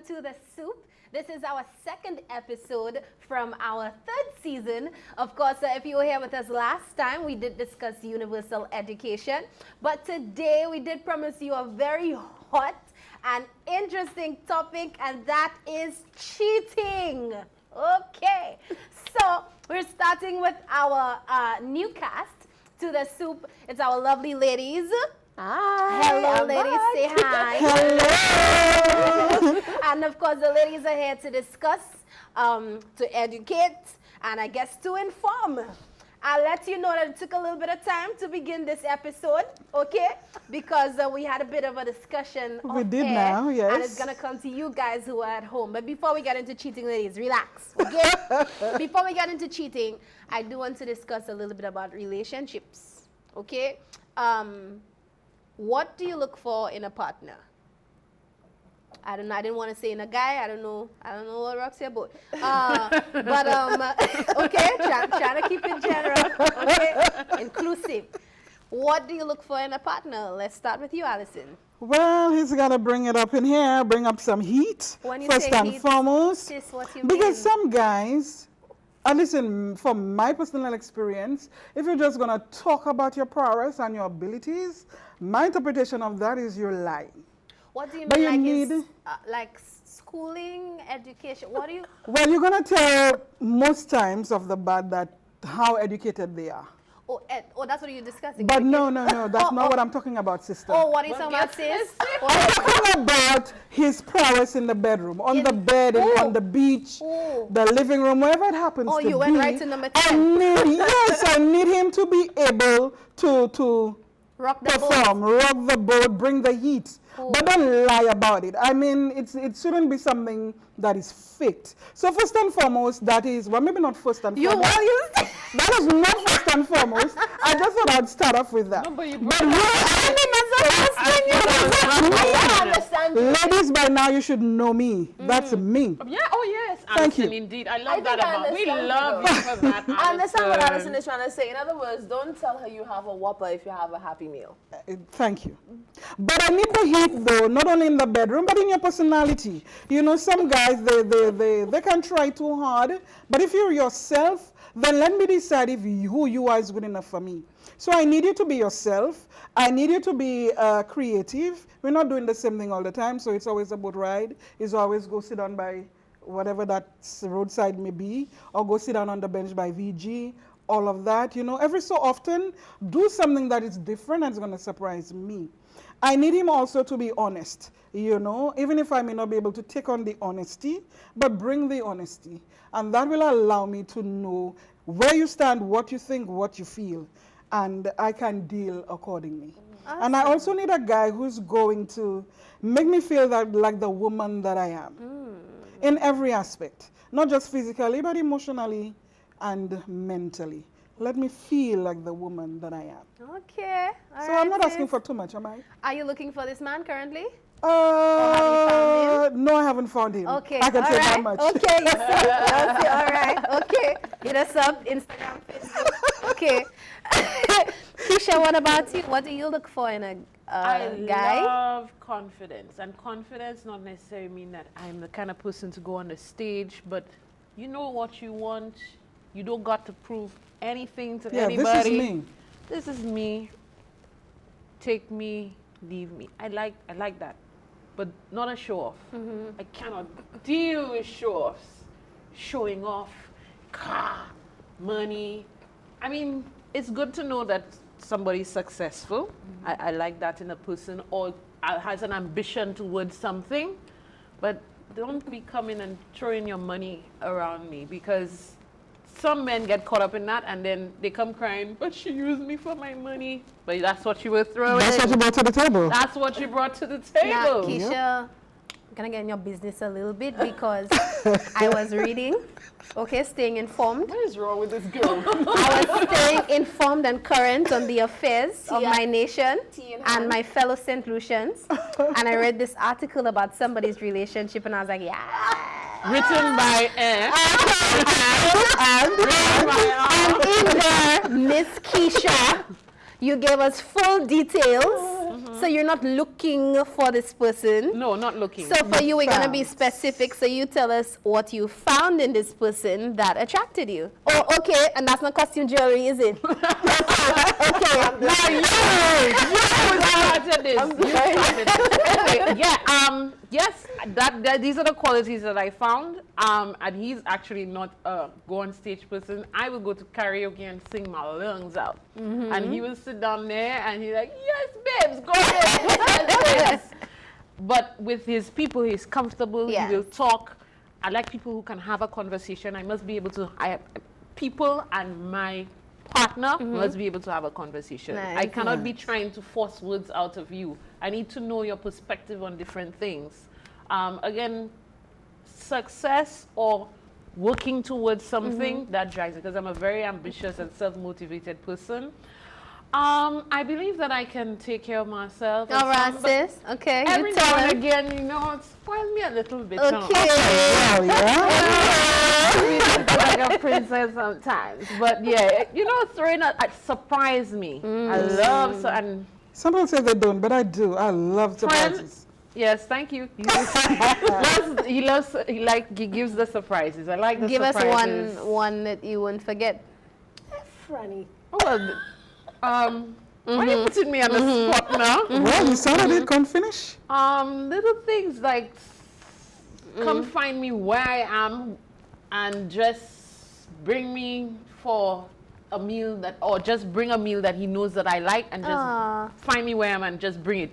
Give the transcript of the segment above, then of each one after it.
to The Soup. This is our second episode from our third season. Of course, if you were here with us last time, we did discuss universal education. But today, we did promise you a very hot and interesting topic, and that is cheating. Okay, so we're starting with our new cast to The Soup. It's our lovely ladies. Hi. Hello, ladies. Say hi. Hello. And of course, the ladies are here to discuss, to educate, and I guess to inform. I'll let you know that it took a little bit of time to begin this episode, okay? Because we had a bit of a discussion. We did now, yes. And it's going to come to you guys who are at home. But before we get into cheating, ladies, relax, okay? Before we get into cheating, I do want to discuss a little bit about relationships, okay? What do you look for in a partner? I didn't want to say in a guy. I don't know what rocks your boat. Okay, trying to keep it general, okay, inclusive. What do you look for in a partner? Let's start with you, Alison. Well, he's got to bring it up in here, bring up some heat, When you first say and heat, foremost. sis, what you Because mean? some guys, and listen, from my personal experience, if you're just going to talk about your prowess and your abilities, my interpretation of that is you're lying. What do you But mean? you Like, need- like schooling, education? What do you? Well, you're going to tell most times of the bad that how educated they are. Oh, that's what you're discussing. But no, education? that's not what I'm talking about, sister. Oh, what are you talking about, sis? I'm talking about his prowess in the bedroom, on the bed, and on the beach, the living room, wherever it happens to be. Oh, you went right to number 10. I need him to be able to Rock the boat. perform, rock the boat, bring the heat. But don't lie about it. I mean, it shouldn't be something that is faked. So first and foremost, that is, well, maybe not first and foremost. That is not first and foremost. I just thought I'd start off with that. No, but you ladies, by now you should know me. That's me. Yeah, oh yes. Thank Alison, you. indeed. I love that think I about we understand love you, you for that. I understand what Alison Alison. is trying to say. In other words, don't tell her you have a Whopper if you have a Happy Meal. Thank you. But I need the heat, though, not only in the bedroom, but in your personality. You know, some guys, they can try too hard. But if you're yourself, then let me decide if who you are is good enough for me. So I need you to be yourself. I need you to be creative. We're not doing the same thing all the time, so it's always a boat ride. It's always go sit down by whatever that roadside may be, or go sit down on the bench by VG, all of that. You know, every so often, do something that is different and it's going to surprise me. I need him also to be honest, you know, even if I may not be able to take on the honesty, but bring the honesty. And that will allow me to know where you stand, what you think, what you feel, and I can deal accordingly. Awesome. And I also need a guy who's going to make me feel that like the woman that I am in every aspect, not just physically, but emotionally and mentally. Let me feel like the woman that I am. Okay. So I'm not asking for too much, am I? Are you looking for this man currently? No, I haven't found him. Okay. I can say that much. Okay, you see. All right. Okay. Hit us up, Instagram, Facebook. Okay. Keisha, what about you? What do you look for in a guy? I love confidence. And confidence not necessarily mean that I'm the kind of person to go on the stage, but you know what you want. You don't got to prove anything to anybody. This is me. This is me. Take me, leave me. I like that. But not a show-off. I cannot deal with show-offs. Showing off, car, money. I mean, it's good to know that somebody's successful. I like that in a person, or has an ambition towards something. But don't be coming and throwing your money around me, because some men get caught up in that and then they come crying, but she used me for my money. But that's what you were throwing. That's what you brought to the table. That's what you brought to the table. Now, Keisha, I'm going to get in your business a little bit because I was reading, okay, staying informed. What is wrong with this girl? I was staying informed and current on the affairs of my nation and my fellow Saint Lucians. And I read this article about somebody's relationship and I was like, yeah. Written by and in there, Miss Keisha, you gave us full details. So you're not looking for this person. No, not looking. So for you, we're going to be found. specific. So you tell us what you found in this person that attracted you. Oh, okay. And that's not costume jewelry, is it? Okay. Now you started this. You started this. Anyway, yeah. Yes. These are the qualities that I found. And he's actually not a go on stage person. I will go to karaoke and sing my lungs out, and he will sit down there and he's like, "Yes, babes, go ahead." But with his people, he's comfortable. Yes. He will talk. I like people who can have a conversation. I must be able to. People and my partner must be able to have a conversation. Nice. I cannot be trying to force words out of you. I need to know your perspective on different things. Again, success or working towards something that drives me, because I'm a very ambitious and self-motivated person. I believe that I can take care of myself. All right, sis. Okay. Every You tell now and him. again, you know, it spoils me a little bit. Okay. Oh, yeah. Like a princess sometimes, but yeah, you know, throwing a surprise me. I love and Some people say they don't, but I do. I love surprises. friends. Yes, thank you. He gives the surprises. I like the Give us surprises. one that you won't forget. Franny. Oh, well, why are you putting me on the spot now? Well, you started it, can't finish. Little things like come find me where I am and just bring me for a meal or just bring a meal that he knows that I like and just find me where I am and just bring it.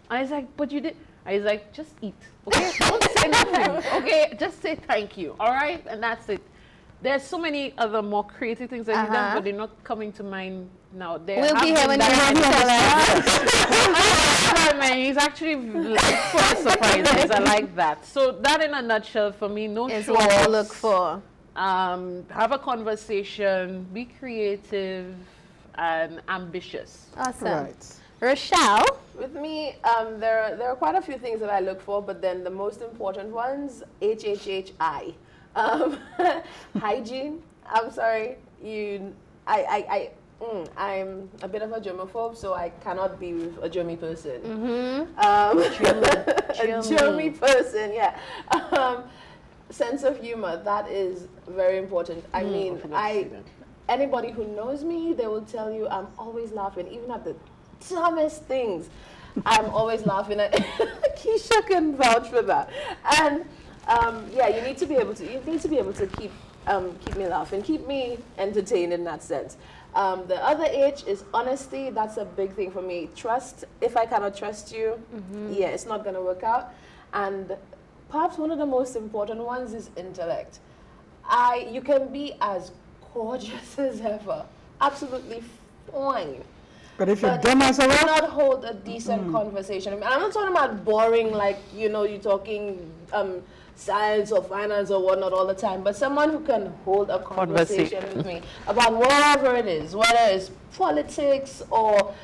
And I was like, but you did. I was like, just eat, okay? Don't say nothing, okay? Just say thank you, all right? And that's it. There's so many other more creative things that he's done, but they're not coming to mind now. We'll be here when you have to tell us. He's actually full of surprises. I like that. So that in a nutshell for me, no Is show what I offs. look for. Have a conversation, be creative and ambitious. Awesome. Right. Rochelle? With me, there are quite a few things that I look for, but then the most important ones, HHHI. Hygiene. I'm sorry, I'm a bit of a germaphobe, so I cannot be with a germy person. A germy person, yeah. Sense of humor, that is very important. I mean, anybody who knows me, they will tell you I'm always laughing, even at the dumbest things. I'm always laughing at. Keisha can vouch for that. And yeah, you need to be able to keep me laughing, keep me entertained in that sense. The other H is honesty. That's a big thing for me. Trust. If I cannot trust you, yeah, it's not going to work out. And perhaps one of the most important ones is intellect. You can be as gorgeous as ever, absolutely fine. But if you're dumb as a rock, cannot hold a decent conversation. I mean, I'm not talking about boring, like, you know, you're talking science or finance or whatnot all the time, but someone who can hold a conversation with me about whatever it is, whether it's politics or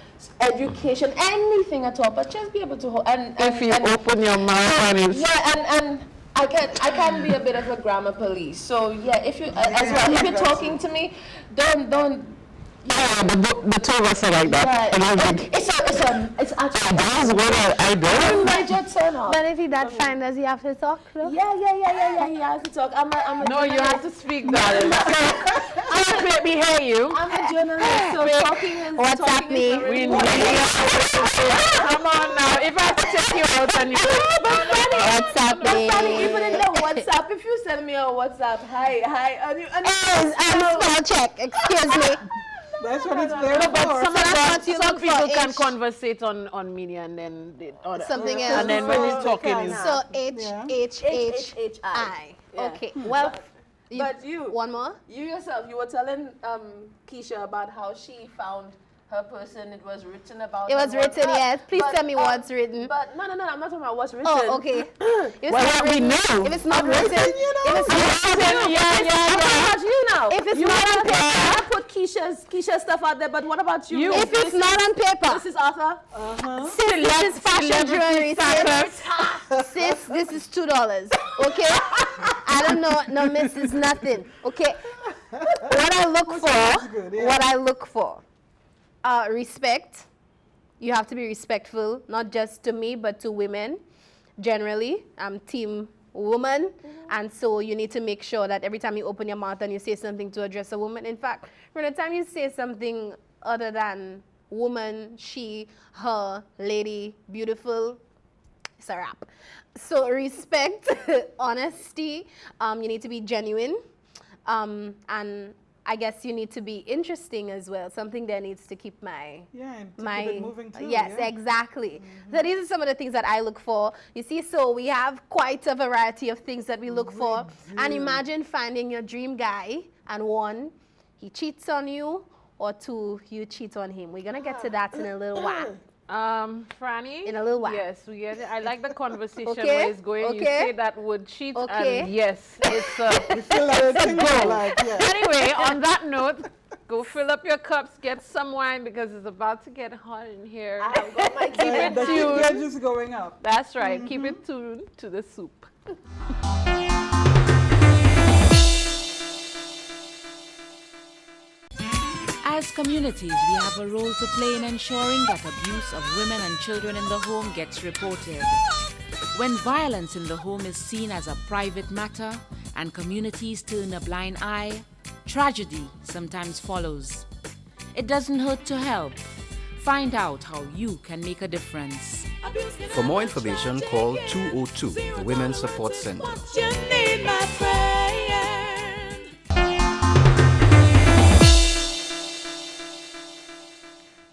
education, anything at all, but just be able to hold. And open your mouth and and I can be a bit of a grammar police. So yeah, if you as well, if you're talking to me, don't. Yeah, the two of us are like that. Yeah, it's actually That's what I do. major turn off. But if he that fine, does he have to talk? Though? Yeah. He has to talk. I'm a No, you have to speak, darling. Let me hear you. I'm a journalist, so talking is What's talking is happening? Come on now. If I have to take you out and you What's happening? Even in the WhatsApp, if you send me a WhatsApp, hi, Spell check. Excuse me. that's what it's there But for. some people can conversate on media and then Something else. and then when he's talking is So HHHI. Yeah. Okay. Well, But you, one more. you yourself, you were telling Keisha about how she found her person. It was written about. It was and written, whatnot. yes. Please But, tell me what's written. But no, I'm not talking about what's written. Oh, okay. If it's Well, not we written, know. if it's not written, if it's not written, What about you now? If it's you not on paper, I put Keisha's stuff out there, but what about you? if it's not on paper, This is Arthur. sis, this is fashion jewelry, sis, this is $2. Okay? I don't know, no misses, nothing. Okay? What I look for, good, yeah. what I look for, respect. you have to be respectful, not just to me, but to women generally. I'm team woman, and so you need to make sure that every time you open your mouth and you say something to address a woman, in fact, from the time you say something other than woman, she, her, lady, beautiful, it's a wrap. So respect, honesty, you need to be genuine, and I guess you need to be interesting as well. Something that needs to keep and keep it moving too. Yes, exactly. So these are some of the things that I look for. You see, so we have quite a variety of things that we look for. And imagine finding your dream guy, and 1, he cheats on you, or 2, you cheat on him. We're gonna get to that in a little while. Franny? In a little while. Yes, we get it. I like the conversation where it's going. You say that word cheat, and yes, it's a go. Anyway, on that note, go fill up your cups, get some wine, because it's about to get hot in here. I've got my Keep it tuned. They're just going up. That's right. Keep it tuned to the soup. As communities, we have a role to play in ensuring that abuse of women and children in the home gets reported. When violence in the home is seen as a private matter and communities turn a blind eye, tragedy sometimes follows. It doesn't hurt to help. Find out how you can make a difference. For more information, call 202, the Women's Support Center.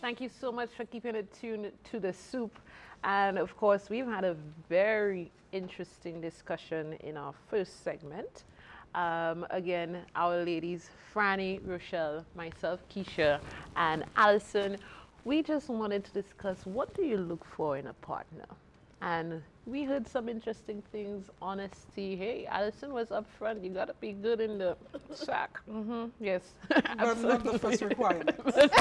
Thank you so much for keeping it tuned to the soup. And of course, we've had a very interesting discussion in our first segment. Again, our ladies, Franny, Rochelle, myself, Keisha, and Alison, we just wanted to discuss, what do you look for in a partner? And we heard some interesting things. Honesty. Hey, Alison was up front. You got to be good in the sack. Yes. That's not the first requirement. That's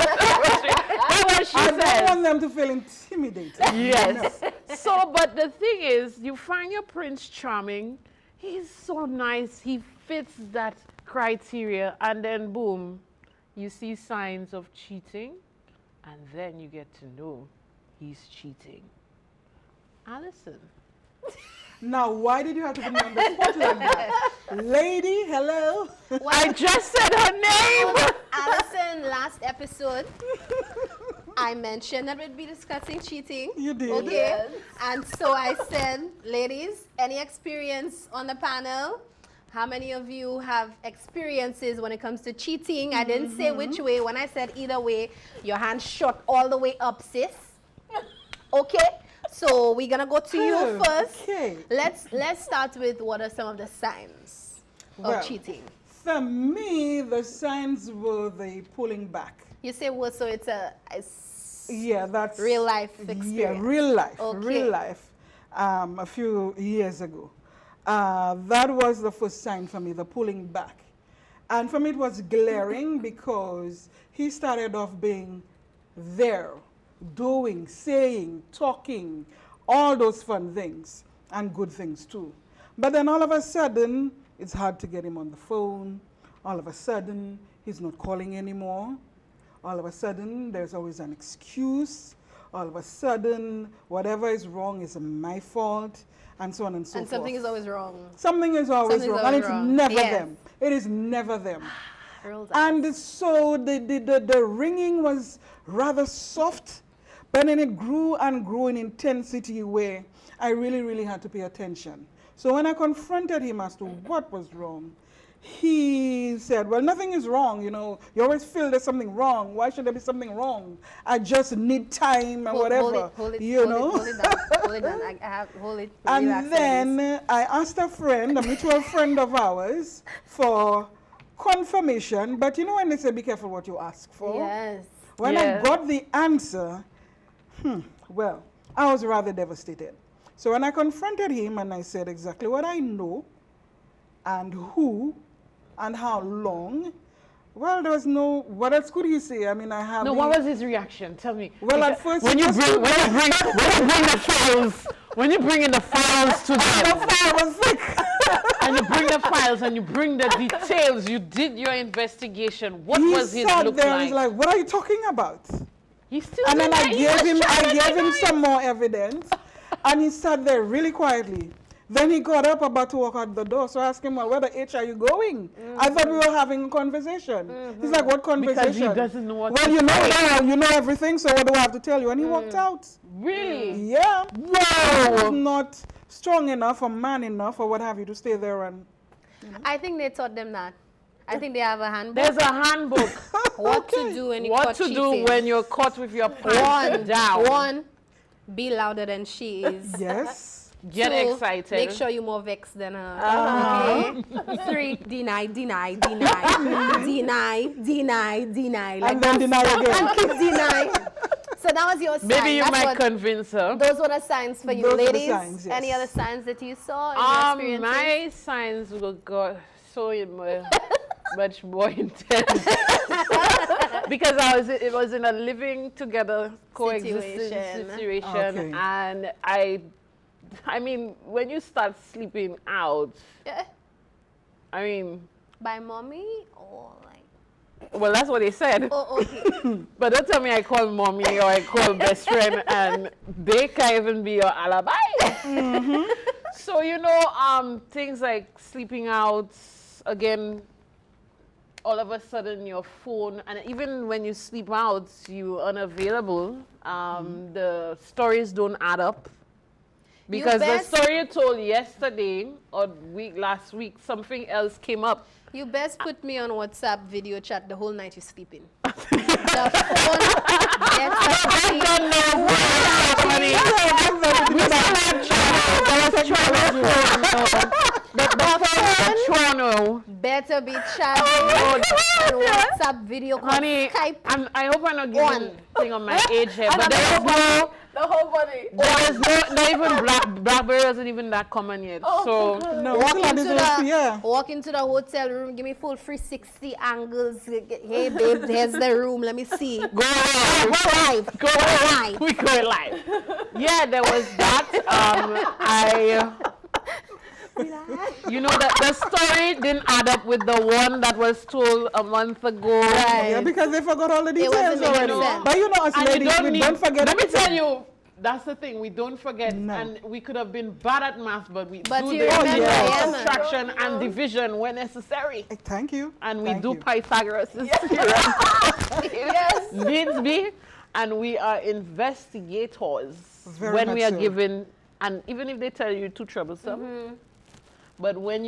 what she I says. don't want them to feel intimidated. Yes. So, but the thing is, you find your Prince Charming. He's so nice. He fits that criteria. And then, boom, you see signs of cheating. And then you get to know he's cheating. Alison. Now, why did you have to put me on the spot like that? Lady, hello. I just said her name. Alison, last episode, I mentioned that we'd be discussing cheating. You did. Okay. Yes. And so I said, ladies, any experience on the panel? How many of you have experiences when it comes to cheating? I didn't say which way. When I said either way, your hand shot all the way up, sis. Okay? So we're gonna go to you first. Okay. Let's start with, what are some of the signs of cheating? For me, the signs were the pulling back. You say what? So it's That's real life experience. Yeah, real life. Okay. Real life. A few years ago, that was the first sign for me, the pulling back, and for me it was glaring because he started off being there, doing, saying, talking, all those fun things and good things too. But then all of a sudden, it's hard to get him on the phone. All of a sudden, he's not calling anymore. All of a sudden, there's always an excuse. All of a sudden, whatever is wrong is my fault, and so on and so forth. And something is always wrong. Something is always wrong, and it's never them. It is never them. And so the ringing was rather soft, but then it grew and grew in intensity where I really, really had to pay attention. So when I confronted him as to what was wrong, he said, well, nothing is wrong, you know. You always feel there's something wrong. Why should there be something wrong? I just need time and whatever, hold it you know. Hold it down. Hold it down. I have, hold it. And then I asked a friend, a mutual friend of ours, for confirmation. But you know when they say be careful what you ask for? Yes. When I got the answer, well, I was rather devastated. So when I confronted him and I said exactly what I know and who and how long, well, there was no, what else could he say? I mean, I have... No, what was his reaction? Tell me. Well, at first... When you bring the files, when you bring in the files to them. The file was thick. And you bring the files and you bring the details. You did your investigation. What was his look there like? He's like, what are you talking about? He's still And then I denying. gave him some more evidence, and he sat there really quietly. Then he got up about to walk out the door. So I asked him, well, where the H are you going? I thought we were having a conversation. He's like, what conversation? Because he doesn't know what well, to you know say. now, you know everything, so what do I have to tell you? And he walked out. Really? Yeah. Wow. He was not strong enough or man enough or what have you to stay there and... I think they taught them that. I think they have a handbook. There's a handbook. What to do when you What caught to cheating. do when you're caught with your pants down. One, be louder than she is. Yes. Get 2, excited. make sure you're more vexed than her. Okay? 3, deny. Deny. Like And then deny again. and keep denying. So that was your sign. Maybe you That's might what- convince her. Those were the signs for you, Those were the ladies. signs, yes. Any other signs that you saw in your experiences? My signs were so much more intense because it was in a living together coexistence situation, Okay. and I mean, when you start sleeping out, Yeah. I mean, By mommy or like? well, that's what they said. Oh, okay. But don't tell me I call mommy or I call best friend and they can't even be your alibi. So, you know, things like sleeping out, again, all of a sudden your phone, and even when you sleep out, you're unavailable. The stories don't add up. Because the best- story you told yesterday or last week, something else came up. You best put me on WhatsApp video chat the whole night you're sleeping. The phone better be chatting on WhatsApp video call, Honey, Skype. I hope I'm not giving thing on my age here, but The whole body. there's not even Blackberry isn't even that common yet. So No, Walk it's into, not the, yeah. walk into the hotel room, give me full 360 angles. Hey, babe, there's the room. Let me see. go live. Go live. We go live. Yeah, there was that. You know that the story didn't add up with the one that was told a month ago. Yeah, because they forgot all the details wasn't making already. sense. But you know, us And ladies, we don't forget. Let me everything. tell you, that's the thing. We don't forget, No. and we could have been bad at math, but we But do you the remember, yeah, man. subtraction and division when necessary, Thank you. and we Thank do you. Pythagoras' theorem. Yes. Needs be, and we are investigators Very when much we are so. given, and even if they tell you too troublesome, but when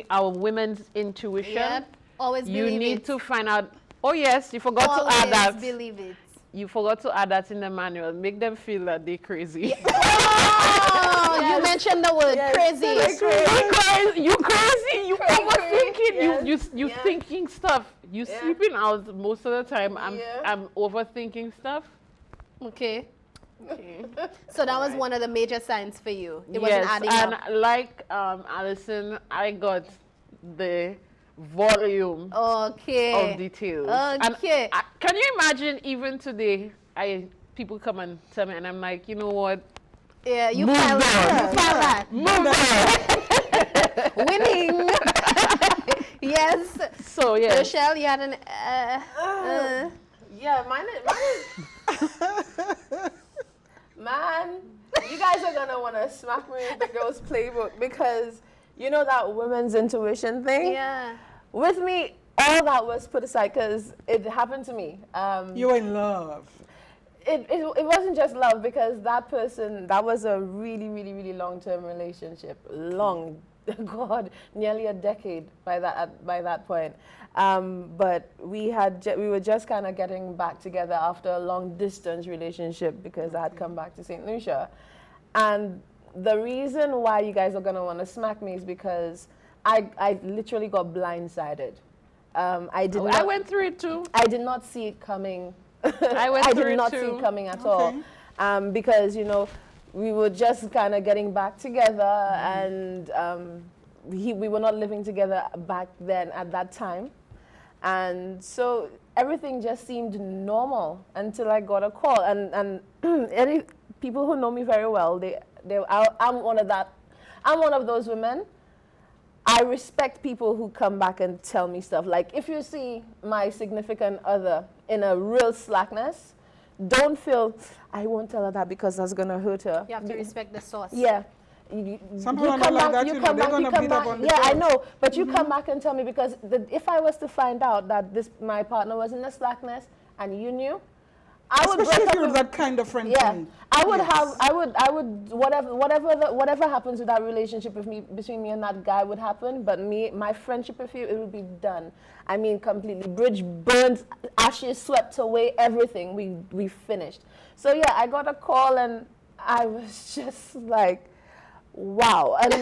our women's intuition, Yep. Always you believe need it. to find out. Oh yes, you forgot Always to add that. believe it. You forgot to add that in the manual. Make them feel that they're crazy. Oh, you mentioned the word crazy. You crazy. You overthinking. Yes. You Yeah. thinking stuff. You Yeah. sleeping out most of the time. Yeah. I'm overthinking stuff. Okay. Okay. So that was one of the major signs for you. It wasn't Yes, adding and up. like Alison, I got the volume Okay. of details. And Okay. can you imagine even today, people come and tell me, and I'm like, you know what? Yeah, you Move felt that. on. You felt that. Move on. Winning. Yes. So yeah. Rochelle, you had an. Yeah, mine is man, you guys are gonna wanna smack me with the girls' playbook because you know that women's intuition thing? Yeah. With me, all that was put aside because it happened to me. You were in love. It wasn't just love because that person, that was a really, really, really long-term relationship. Long, God, nearly a decade by that point. But we were just kind of getting back together after a long-distance relationship because I had come back to Saint Lucia. And the reason why you guys are going to want to smack me is because I literally got blindsided. I went through it too. I did not see it coming. I did not see it coming at all. Because, you know, we were just kind of getting back together and we were not living together back then at that time. And so everything just seemed normal until I got a call. And any people who know me very well, I'm one of those women. I respect people who come back and tell me stuff. Like, if you see my significant other in a real slackness, don't feel, I won't tell her that because that's going to hurt her. You have to respect the source. Yeah. Some people are not like that, you know, they're going to beat up on the Yeah, I girls. know, but you come back and tell me, because if I was to find out that my partner was in the slackness and you knew, I would Especially break if up you're with- that kind of friend. Yeah, thing. I would Yes. whatever happens with that relationship between me and that guy would happen, but my friendship with you, it would be done. I mean, completely. Bridge burnt, ashes swept away, everything. We finished. So yeah, I got a call and I was just like, wow. And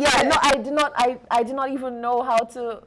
yeah, no, I did not even know how to.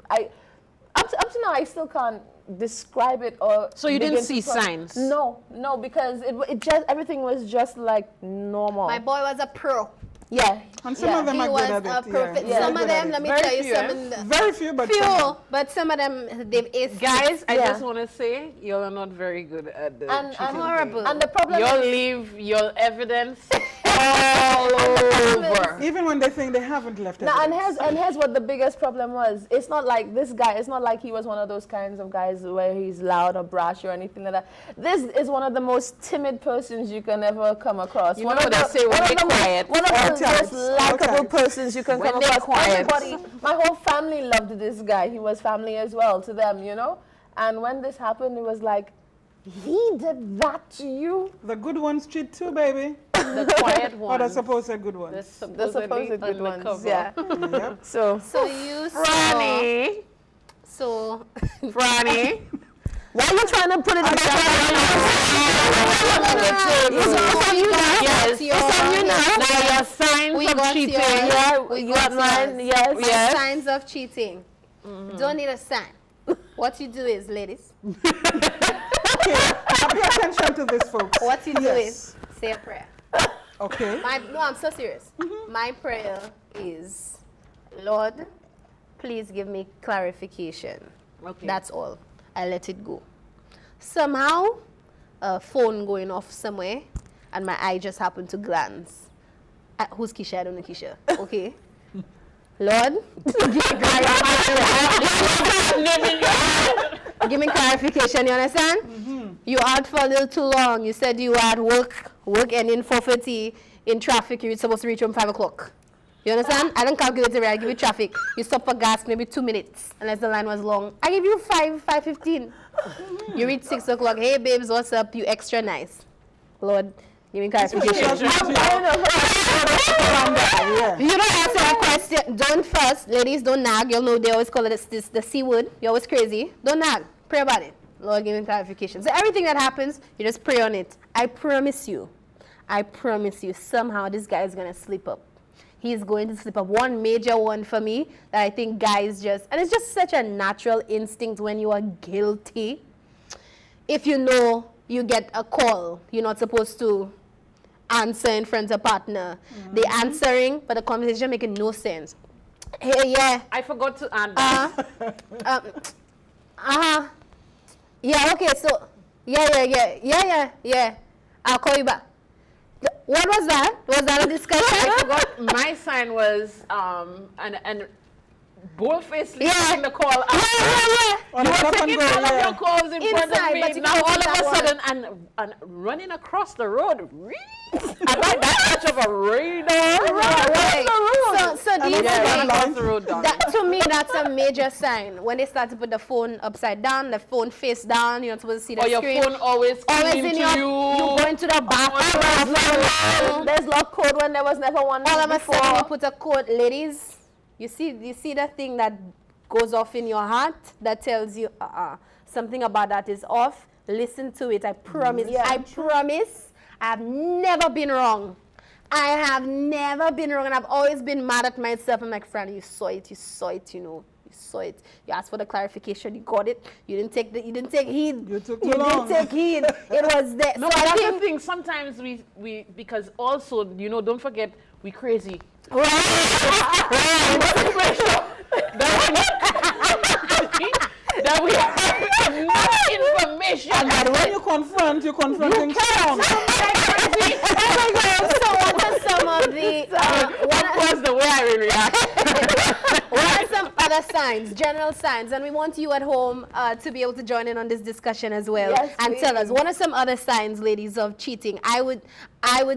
Up to now, I still can't describe it or. So you didn't begin see to signs? No, because it just, everything was just like normal. My boy was a pro. Yeah. And some of them He are was good at a it. pro. Yeah. Some Very of good at them, it. let me Very tell you few, some. eh? Very few, but some. But some of them, they've aced. Guys, I Yeah. just want to say, you are not very good at the And cheating horrible. thing. And the problem You'll is, leave your evidence all over. Even when they think they haven't left now, evidence. and here's what the biggest problem was. It's not like this guy, it's not like he was one of those kinds of guys where he's loud or brash or anything like that. This is one of the most timid persons you can ever come across. You One know of what the- they say when one of they the most- quiet. One of All the types, most all likable types. persons you can When come they're across. quiet. Everybody, my whole family loved this guy. He was family as well to them, you know? And when this happened, it was like, he did that to you? The good ones cheat too, baby. The quiet Or one. the supposed good ones. The supposed good ones, yeah. Yep. So, So you saw. Franny. So. Franny. why are you trying to put it in Yes. Now your signs We of got cheating. yours. Yeah, We you got got mine, yours. yes. Yes. Signs of cheating. Don't need a sign. What you do is, ladies, Okay, pay attention to this, folks. what you do Yes. is say a prayer. Okay. No, I'm so serious. My prayer is, Lord, please give me clarification. Okay. That's all. I let it go. Somehow, a phone going off somewhere, and my eye just happened to glance. Who's Keisha? I don't know Keisha. Okay. Lord, give me clarification. You understand? You out for a little too long. You said you were at work ending 4:30 in traffic. You were supposed to reach home 5 o'clock. You understand? I don't calculate it right. I give you traffic. You stop for gas maybe 2 minutes, unless the line was long. I give you 5:15. You reach 6 o'clock. Hey, babes, what's up? You extra nice. Lord, give me clarification. Yeah. You don't answer a question. Don't fuss. Ladies, don't nag. You'll know they always call it the C word. You're always crazy. Don't nag. Pray about it. Lord, give me clarification. So everything that happens, you just pray on it. I promise you, somehow this guy is going to slip up. He's going to slip up. One major one for me that I think guys just, and it's just such a natural instinct when you are guilty. If you know you get a call, you're not supposed to answer in front of a partner. They answering, but the conversation making no sense. Hey, yeah. I forgot to add that. Yeah, okay, so, yeah. I'll call you back. What was that? Was that a discussion? I forgot my sign was and boldfacely taking the call. On the top and Taking go, all of yeah. your calls in front Inside, of me. but you Now can't all do of a that sudden and running across the road. I'm not that much of a radar. Right. So these Yeah, things, across the road, darling. that, to me, that's a major sign. When they start to put the phone upside down, the phone face down, you're not supposed to see the Or your screen. phone always Always clean in to your, you. you go into the bathroom. There's lock code when there was never one All of a before. sudden you put a code. Ladies, you see the thing that goes off in your heart that tells you something about that is off. Listen to it. I promise. Yeah. I promise. I've never been wrong. I have never been wrong, and I've always been mad at myself. I'm like, Franny, you saw it, you know. You saw it. You asked for the clarification. You got it. You didn't take heed. You took too long. Didn't take heed. It was there. No, So I that's think the thing. Sometimes we because also, you know, don't forget, we crazy. That we have enough information. And when you confront things strong. So what are some of the That was the way I react. what are some other other signs, general signs, and we want you at home to be able to join in on this discussion as well. Yes, and tell us, what are some other signs, ladies, of cheating? I would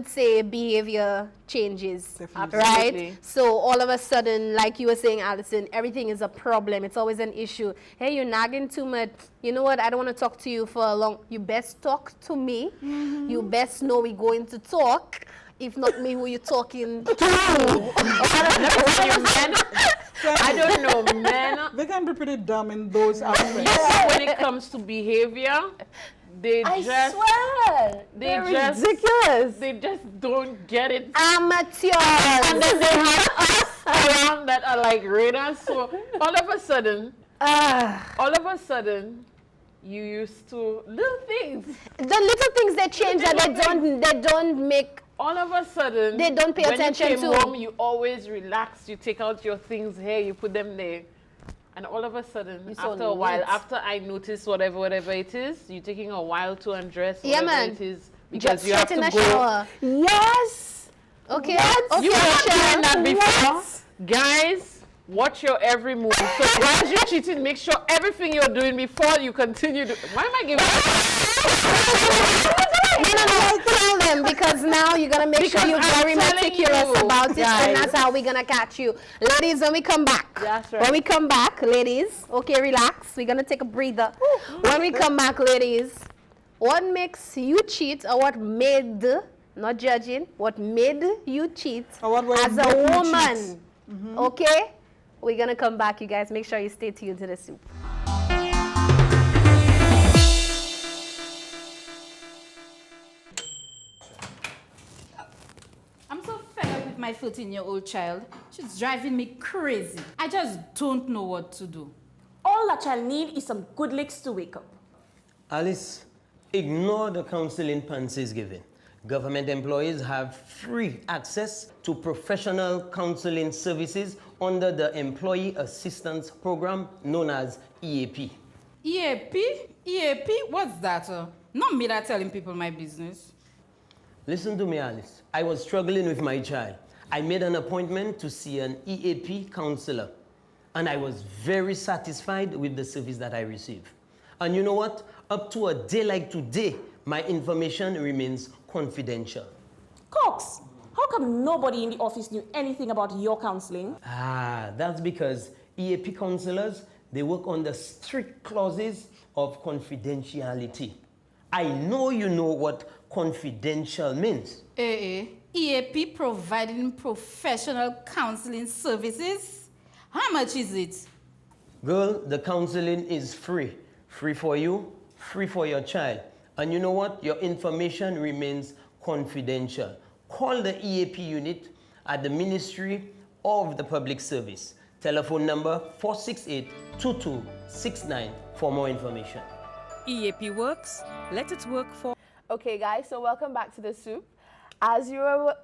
say behavior changes, right? So all of a sudden, like you were saying, Alison, everything is a problem. It's always an issue. Hey, you're nagging too much. You know what? I don't want to talk to you for a long. You best talk to me. You best know we're going to talk. If not me, who you talking to? I don't know, men. They can be pretty dumb in those aspects. When it comes to behavior, they're ridiculous. They just don't get it. Amateurs. And then they have us around that are like radars. So all of a sudden, you used to little things. The little things they change that they don't make. All of a sudden, they don't pay attention when you came home, you always relax. You take out your things here, you put them there. And all of a sudden, after a while, after I notice whatever it is, you're taking a while to undress, whatever it is, because you have to go. Shower. Yes. Okay. What? You have done that before. Guys, watch your every move. So while you're cheating, make sure everything you're doing before you continue to. Why am I giving? No, tell them, because now you're going to make sure you're very meticulous about it, and that's how we're going to catch you. Ladies, when we come back, that's right. When we come back, ladies, okay, relax. We're going to take a breather. When we come back, ladies, what makes you cheat, or what made, not judging, what made you cheat as a woman? Okay? We're going to come back, you guys. Make sure you stay tuned to the soup. I'm so fed up with my 14-year-old child. She's driving me crazy. I just don't know what to do. All that child needs is some good licks to wake up. Alice, ignore the counseling Pansy is giving. Government employees have free access to professional counseling services under the Employee Assistance Program known as EAP. EAP? EAP? What's that? Not me that telling people my business. Listen to me, Alice. I was struggling with my child. I made an appointment to see an EAP counselor, and I was very satisfied with the service that I received. And you know what? Up to a day like today, my information remains confidential. Cox, how come nobody in the office knew anything about your counseling? That's because EAP counselors, they work under strict clauses of confidentiality. I know you know what confidential means. EAP providing professional counseling services? How much is it? Girl, the counseling is free. Free for you, free for your child. And you know what? Your information remains confidential. Call the EAP unit at the Ministry of the Public Service. Telephone number 468-2269 for more information. EAP works. Let it work for. Okay, guys, so welcome back to the soup. As you were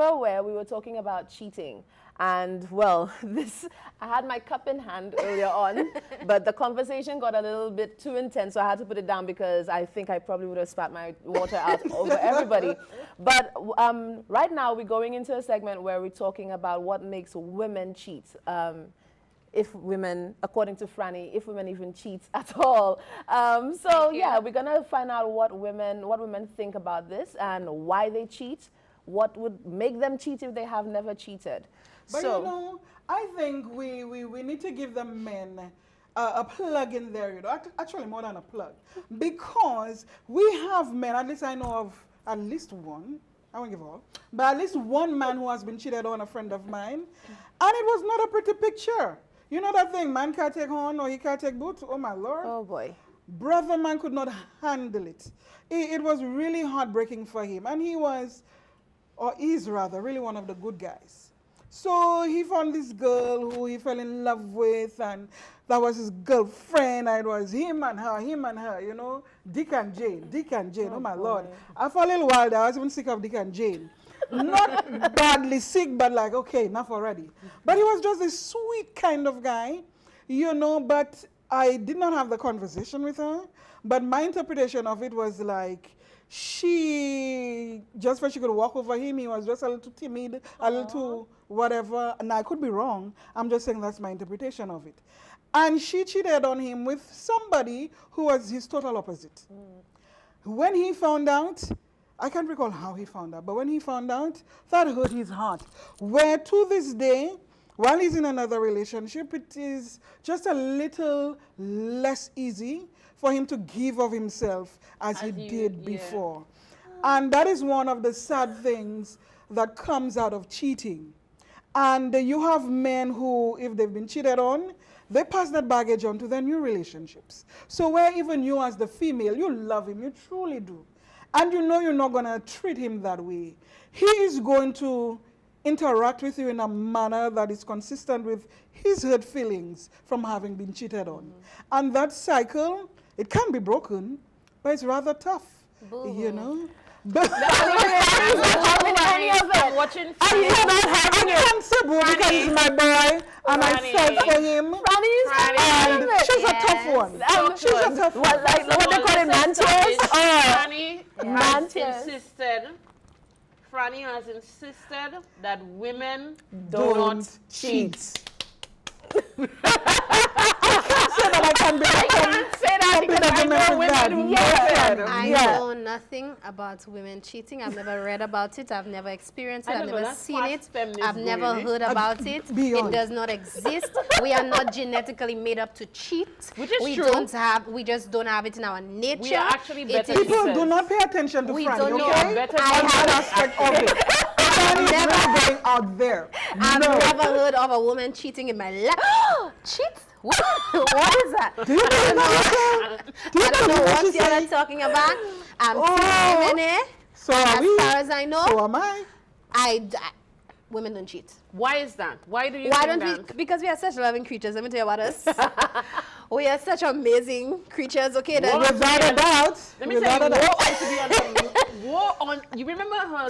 aware, we were talking about cheating. And, well, I had my cup in hand earlier on, but the conversation got a little bit too intense, so I had to put it down because I think I probably would have spat my water out over everybody. But right now, we're going into a segment where we're talking about what makes women cheat. If women, according to Franny, if women even cheat at all. Yeah, we're gonna find out what women think about this and why they cheat, what would make them cheat if they have never cheated. But you know, I think we need to give the men a plug in there, you know, actually more than a plug, because we have men, at least I know of at least one, I won't give all, but at least one man who has been cheated on a friend of mine, and it was not a pretty picture. You know that thing, man can't take horn or he can't take boot? Oh my Lord. Oh boy. Brother man could not handle it. It was really heartbreaking for him. And he was, or is rather, really one of the good guys. So he found this girl who he fell in love with, and that was his girlfriend, and it was him and her, you know, Dick and Jane, oh my Lord. After a little while, I was even sick of Dick and Jane. Not badly sick, but like, okay, enough already. But he was just a sweet kind of guy, you know, but I did not have the conversation with her, but my interpretation of it was like, she, just when she could walk over him, he was just a little too timid, a little too whatever. And I could be wrong. I'm just saying that's my interpretation of it. And she cheated on him with somebody who was his total opposite. When he found out, I can't recall how he found out, but when he found out, that hurt his heart. Where to this day, while he's in another relationship, it is just a little less easy for him to give of himself as he did before. And that is one of the sad things that comes out of cheating. And you have men who, if they've been cheated on, they pass that baggage on to their new relationships. So where even you as the female, you love him, you truly do. And you know you're not going to treat him that way. He is going to interact with you in a manner that is consistent with his hurt feelings from having been cheated on. And that cycle, it can be broken, but it's rather tough, you know. But I'm watching. I can't say boo because he's my boy, and I felt for him. And she's a tough one. She's a tough one. Like what they call it, mentors? Franny has insisted that women Don't cheat. I can't say that because I know women who I know nothing about women cheating. I've never read about it. I've never experienced it. I've never seen it. I've never heard about it. It does not exist. We are not genetically made up to cheat. Which is we true. We just don't have it in our nature. We are actually better. People do not pay attention to Franny, don't know. okay? I have an aspect of it. Franny is not going out there. I've never heard of a woman cheating in my life. Cheat? What? What is that? Do you know I don't know what you're talking about. I'm women here. So are we. As far as I know. So am I. Women don't cheat. Why is that? Why do you Why think don't that? we? Because we are such loving creatures. Let me tell you about us. We are such amazing creatures. Okay, then. Without a doubt. Let me tell you, you remember her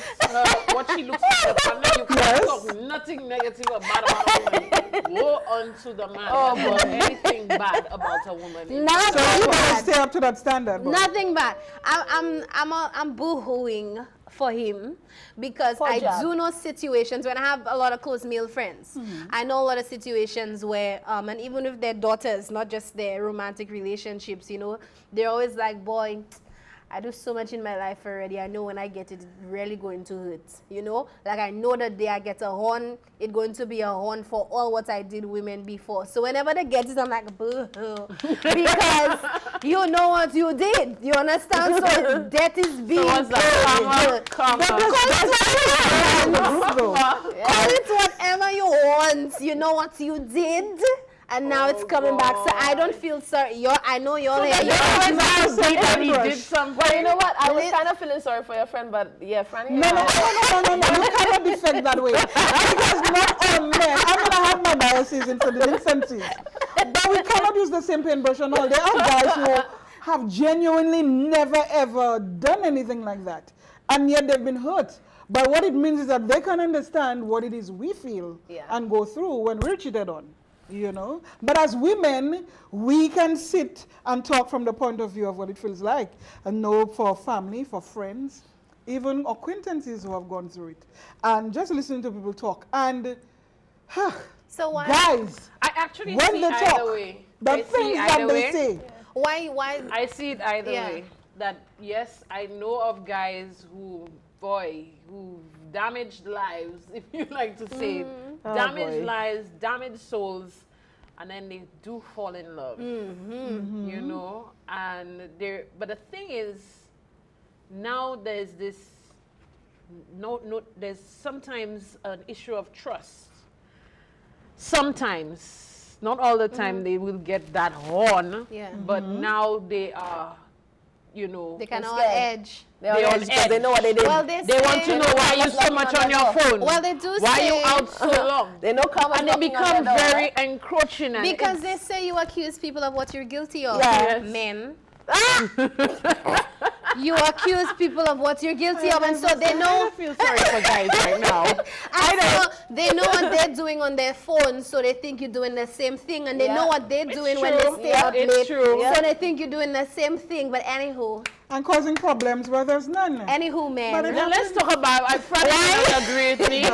what she looks like? You can't talk nothing negative about a woman. Woe unto the man. Anything bad about a woman. Nothing So you bad. gotta stay up to that standard. Bro. Nothing bad. I'm boo-hooing for him because I do know situations when I have a lot of close male friends. I know a lot of situations where, and even with their daughters, not just their romantic relationships, you know, they're always like, boy, I do so much in my life already. I know when I get it, it's really going to hurt, you know? Like I know the day I get a horn, it's going to be a horn for all what I did women before. So whenever they get it, I'm like, boo-hoo. Because you know what you did. You understand? So that is being Call it whatever you want. You know what you did. And now it's coming back. So I don't feel sorry. I know you're here. He did something. Well, you know what? I was kind of feeling sorry for your friend, but yeah, Franny. No. You cannot defend that way. Because not all men, I'm going to have my biases in certain instances. But we cannot use the same paintbrush on all. There are guys who have genuinely never ever done anything like that. And yet they've been hurt. But what it means is that they can understand what it is we feel and go through when we're cheated on. You know, but as women, we can sit and talk from the point of view of what it feels like, and know for family, for friends, even acquaintances who have gone through it, and just listening to people talk. And so why, guys, I actually when see they either talk, way. the things that they say. Why? I see it either way. That yes, I know of guys who damaged lives, if you like to say it. Damaged lives, damaged souls, and then they do fall in love. You know, and but the thing is, now there's this there's sometimes an issue of trust. Sometimes, not all the time, they will get that horn, but now they are, you know, they can on edge. They're on edge because they know what they did. Well, they want to know why you're so much on your phone. Well, they do why say. Why you out so long? They know come and they become very encroaching. And because they say you accuse people of what you're guilty of. Yes. Men. You accuse people of what you're guilty of, and so they know. I feel sorry for guys right now. They know what they're doing on their phone, so they think you're doing the same thing, and they know what they're doing when they stay out late, so they think you're doing the same thing. But anywho. And causing problems where there's none. Anywho, man. Now let's talk about, I probably agree with me.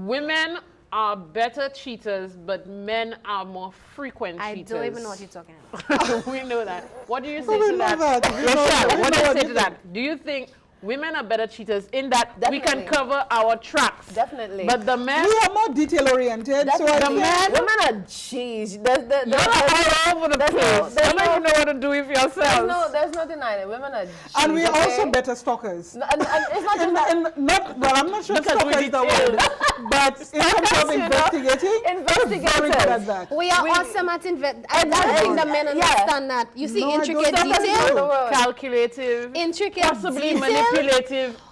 Women are better cheaters, but men are more frequent cheaters. I don't even know what you're talking about. We know that. What do you say to that? Rochelle, what do you say to that? Do you think women are better cheaters in that we can cover our tracks? Definitely. But the men... We are more detail-oriented. So the men... Women are jeez. You're all over the place. You don't even know what to do with yourselves. There's no denying it. Women are jeez. And we are also better stalkers. And it's not just that. Well, I'm not sure stalker is the word. But in terms of investigating, investigators. Very good at that. We are awesome at I don't think the men understand that. You see, intricate detail, calculative, intricate possibly detail, manipulative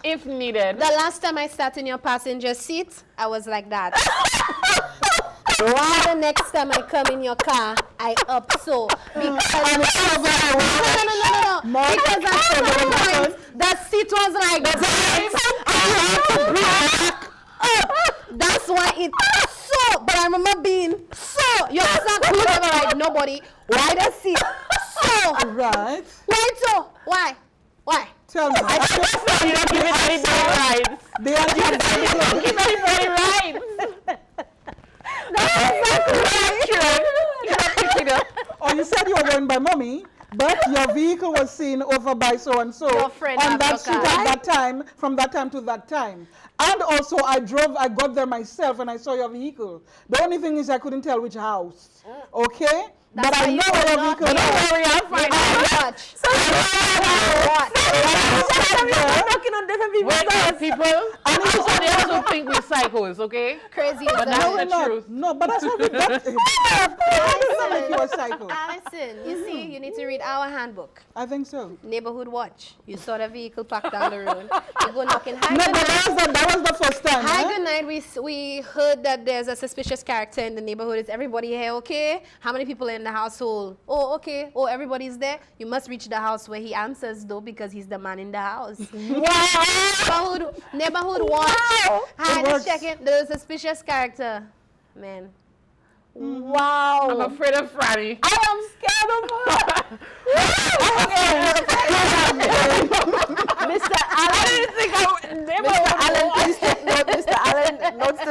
if needed. The last time I sat in your passenger seat, I was like that. Why the next time I come in your car, I up so? Because no. Because at some point, the seat was like this. That's why it so. But I remember being so. Your sack was never like nobody. Why the seat so? Right. Why so? Why? Tell me. You don't give anybody rides. They are give anybody rides. Or you said you were going by mommy, but your vehicle was seen over by so and so Your friend on that street at that time, from that time to that time. And also I got there myself and I saw your vehicle. The only thing is I couldn't tell which house. Okay? But I know where your vehicle is. Don't worry, I'll find out. Knocking on different people's doors. People, and they also think we're psychos, okay? Crazy, but that's the truth. No, but that's what we got. Like you're a psycho. Alison, you see, you need to read our handbook. I think so. Neighborhood watch. You saw the vehicle parked down the road. You go knocking. Hi, no, but that was the first time. Hi, good night. We heard that there's a suspicious character in the neighborhood. Is everybody here okay? How many people are in the household? Oh, okay. Oh, everybody's there. You must reach the house where he answers, though, because he's the man in the house. Neighborhood watch. Hi, just checking. There's a suspicious character. Man. Wow. I'm afraid of Franny. I am scared of her. Mr. Allen. I didn't think Mr. Allen, please take note. Mr. Allen notes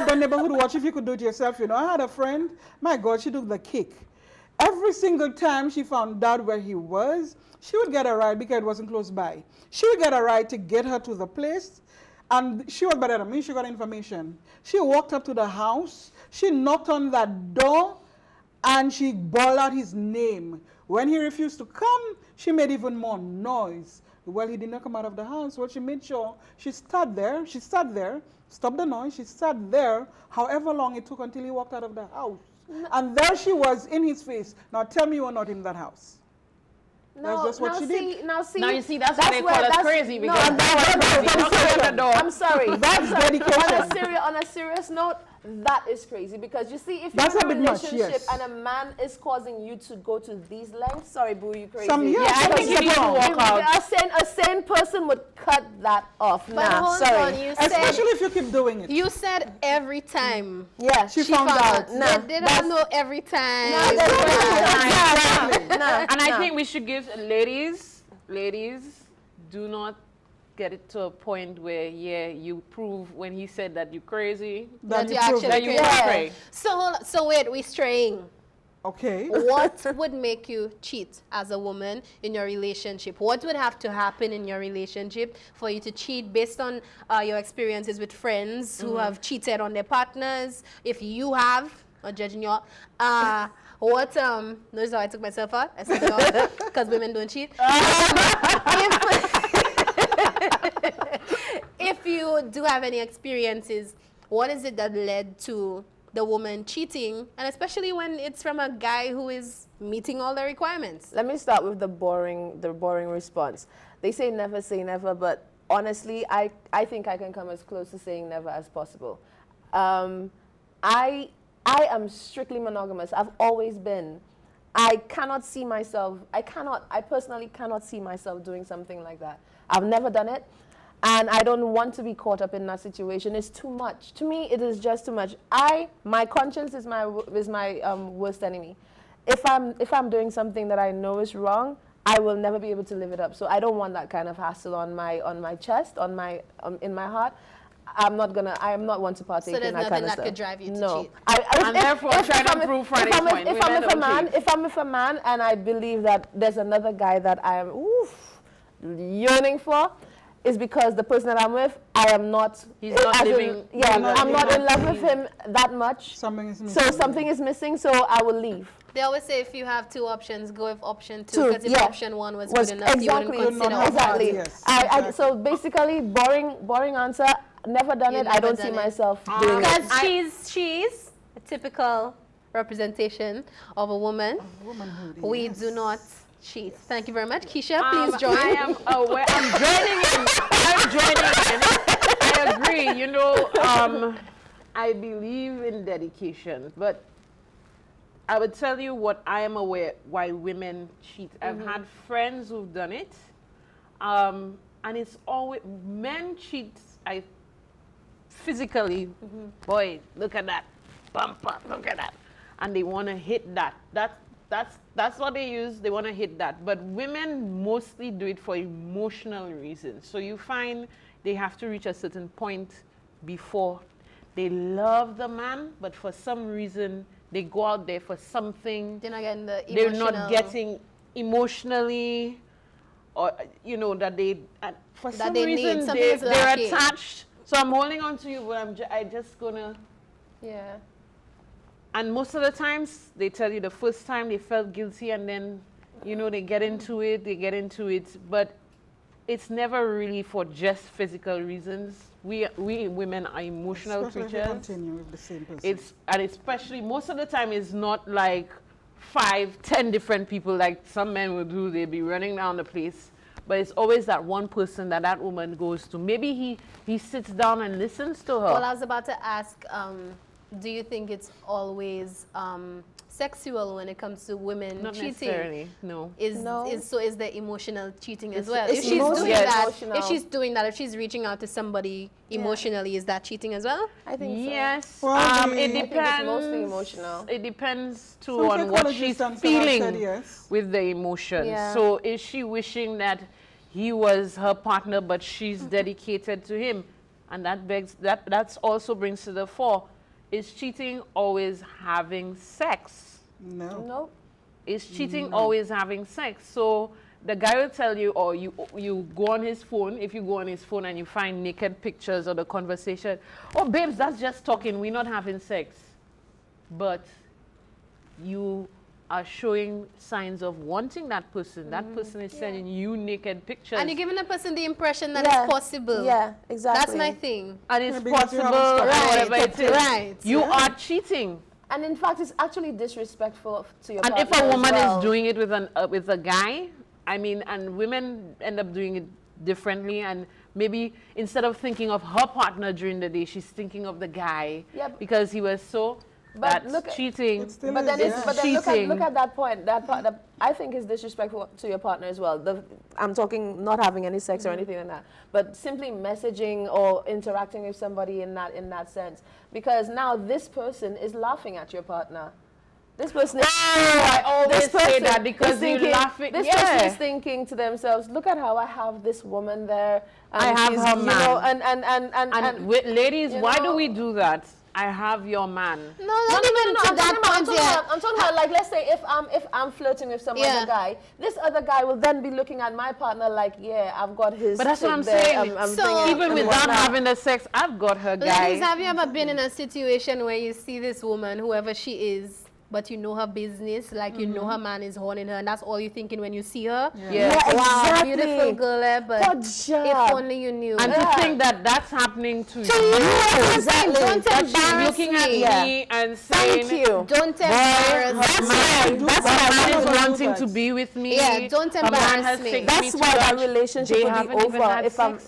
the neighborhood watch if you could do it yourself. You know, I had a friend. My God, she took the kick. Every single time she found out where he was, she would get a ride because it wasn't close by. She would get a ride to get her to the place. And she was better than me. She got information. She walked up to the house. She knocked on that door and she bawled out his name. When he refused to come, she made even more noise. Well, he did not come out of the house. Well, she made sure she sat there, stopped the noise, she sat there, however long it took until he walked out of the house. And there she was in his face. Now tell me you were not in that house. That's just what she did. Now you see, that's why they call us crazy. Because I'm sorry. That's dedication. On a serious note, that is crazy because you see, if that's you're in a much, relationship yes. and a man is causing you to go to these lengths, sorry, boo, you crazy. I think you need to walk out. A sane person would cut that off. But hold on, especially if you keep doing it. You said every time. Yeah, she found out. No, they don't know every time. No. And I think we should give ladies, do not get it to a point where, you prove when he said that you're crazy, that you're actually crazy. So wait, we're straying. Okay. What would make you cheat as a woman in your relationship? What would have to happen in your relationship for you to cheat based on your experiences with friends who have cheated on their partners? If you have, not judging you, notice how I took myself out? I said no, because women don't cheat. If you do have any experiences, what is it that led to the woman cheating, and especially when it's from a guy who is meeting all the requirements? Let me start with the boring response. They say never, but honestly, I think I can come as close to saying never as possible. I am strictly monogamous. I've always been. I personally cannot see myself doing something like that. I've never done it. And I don't want to be caught up in that situation. It's too much. To me, it is just too much. My conscience is my worst enemy. If I'm doing something that I know is wrong, I will never be able to live it up. So I don't want that kind of hassle on my chest, in my heart. I am not one to partake in that kind of stuff. So there's nothing that could drive you to cheat. And therefore, trying to prove Franny's point. If I'm with a man and I believe that there's another guy that I am yearning for, is because the person that I'm with, I'm not in love with him that much. Something is missing. So something is missing, so I will leave. They always say if you have 2 options, go with option 2, because if option 1 was good enough, exactly, you wouldn't consider exactly. Yes, So basically, boring answer. Never done it. I don't see myself doing it. Because she's a typical representation of a woman. We do not cheat. Thank you very much. Keisha, please join. I am aware. I'm joining in. I agree. You know, I believe in dedication, but I would tell you what I am aware why women cheat. I've had friends who've done it, and it's always men cheat. Physically, boy, look at that, bumper, look at that, and they want to hit that. That's what they use. They want to hit that. But women mostly do it for emotional reasons. So you find they have to reach a certain point before they love the man, but for some reason they go out there for something. They're not getting the emotional. They're not getting emotionally, or that they for some reason they're attached. So I'm holding on to you, but I just gonna. Yeah. And most of the times, they tell you the first time they felt guilty, and then, they get into it, but it's never really for just physical reasons. We women are emotional creatures. If you continue with the same person. And especially, most of the time, it's not like 5, 10 different people like some men would do. They'd be running down the place. But it's always that one person that woman goes to. Maybe he sits down and listens to her. Well, I was about to ask, do you think it's always sexual when it comes to women Not cheating? necessarily, no. Is the emotional cheating as well? If she's doing that, if she's reaching out to somebody emotionally, is that cheating as well? I think so. Yes. Well, it depends. It's mostly emotional. It depends too on what she's feeling with the emotion. Yeah. So is she wishing that he was her partner, but she's dedicated to him? And that also brings to the fore. Is cheating always having sex? No. Nope. Is cheating always having sex? So the guy will tell you, or you go on his phone. If you go on his phone and you find naked pictures or the conversation, oh, babes, that's just talking. We're not having sex. But you are showing signs of wanting that person. That person is sending you naked pictures. And you're giving the person the impression that it's possible. Yeah, exactly. That's my thing. And it's possible, whatever it is. Right. You are cheating. And in fact, it's actually disrespectful to your And partner if a woman as well. is doing it with a guy, and women end up doing it differently, and maybe instead of thinking of her partner during the day, she's thinking of the guy because he was so. That's cheating. But then look at that point. That part that I think is disrespectful to your partner as well. I'm talking not having any sex or anything like that, but simply messaging or interacting with somebody in that sense. Because now this person is laughing at your partner. This person is. I always say that because you're laughing. This person is thinking to themselves, "Look at how I have this woman there. And I have her man." And ladies, why do we do that? I have your man. No, I'm talking about like, let's say if I'm flirting with some other guy, this other guy will then be looking at my partner like, yeah, I've got his. But that's what I'm saying. So even without having the sex, I've got her guy. Ladies, have you ever been in a situation where you see this woman, whoever she is, but you know her business, like you know her man is horning her, and that's all you're thinking when you see her? Yeah, exactly. Beautiful girl, but if only you knew. And to think that that's happening to you. Exactly. Don't That she's embarrass looking me. at me and saying, "Thank you." Don't embarrass me. That's why man is wanting to be with me. Yeah, don't embarrass me. That's why that relationship will be over if I'm.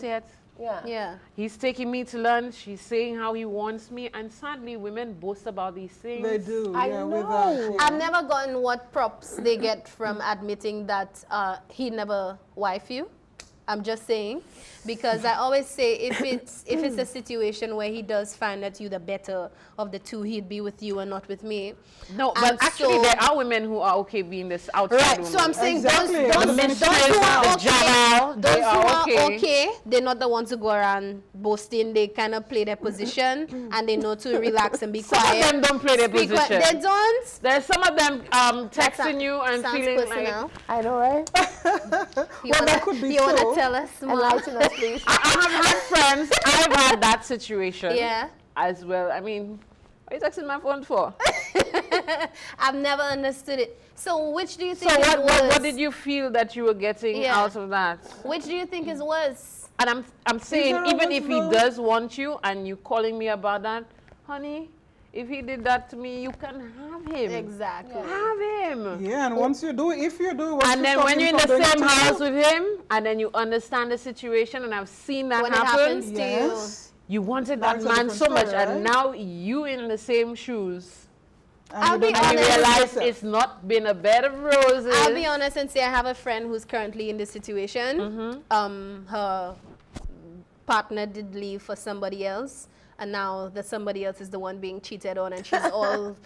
Yeah. He's taking me to lunch. He's saying how he wants me. And sadly, women boast about these things. They do. I yeah, know. with that. Yeah. I've never gotten what props they get from admitting that he never wife you. I'm just saying, because I always say if it's a situation where he does find that you the better of the two, he'd be with you and not with me. No, but actually there are women who are okay being this outside Right, woman. so I'm saying Exactly. those who are okay, they're not the ones who go around boasting. They kind of play their position and they know to relax and be quiet. Some of them don't play their position. They don't. There's some of them texting you and feeling personal. like... I know, right? That could be you want to so. tell us more? Enlighten us, please. I have had friends, I've had that situation as well. I mean, what are you texting my phone for? I've never understood it. So which do you think So is worse? what did you feel that you were getting out of that? Which do you think is worse? And I'm saying, even if he does want you and you calling me about that, honey, if he did that to me, you can have him. Exactly. Have him. Yeah, and once you do, if you do, and then when you're in the same house with him, and then you understand the situation, and I've seen that when happen. It happens to you. You wanted that man so much, and now you in the same shoes. And you realize it's not been a bed of roses. I'll be honest and say I have a friend who's currently in this situation. Her partner did leave for somebody else, and now the somebody else is the one being cheated on, and she's all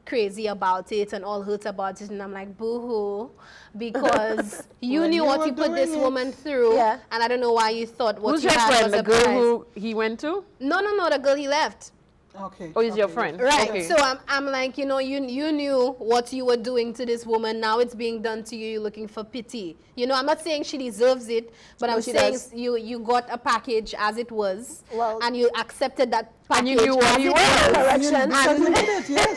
crazy about it and all hurt about it. And I'm like, boo-hoo, because you knew what you put this woman through, and I don't know why you thought what Who's you your had friend? was The a girl prize. who he went to? No, the girl he left. Okay. Oh, he's your friend. Right. Okay. So I'm like, you know, you knew what you were doing to this woman. Now it's being done to you. You're looking for pity. You know, I'm not saying she deserves it, but I'm saying you got a package as it was, and you accepted that package. And you knew what you were. Correction.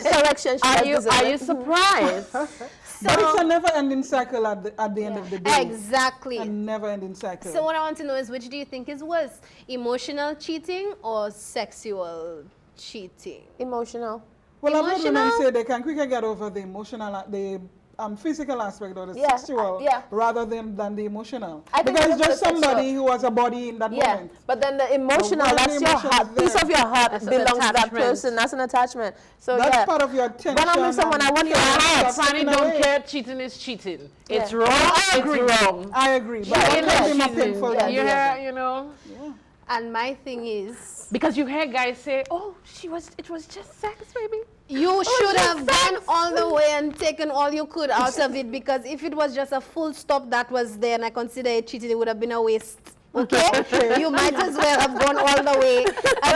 Correction. Are you surprised? But it's a never-ending cycle at the end of the day. Exactly. A never-ending cycle. So what I want to know is, which do you think is worse, emotional cheating or sexual cheating? Emotional. Well, I've heard women say we can get over the emotional, the physical aspect or the sexual rather than the emotional. Because it's just somebody who has a body in that moment. But then the emotional, that's your heart, piece of your heart belongs to that person. That's an attachment. So that's part of your attention. When I'm with someone, I want your heart. Franny don't care. Cheating is cheating. It's wrong. It's wrong. I agree. But it can be more painful than you hear, you know. And my thing is, because you hear guys say, "Oh, it was just sex, baby." You should have gone all the way and taken all you could out of it, because if it was just a full stop that was there and I consider it cheating, it would have been a waste. Okay? You might as well have gone all the way.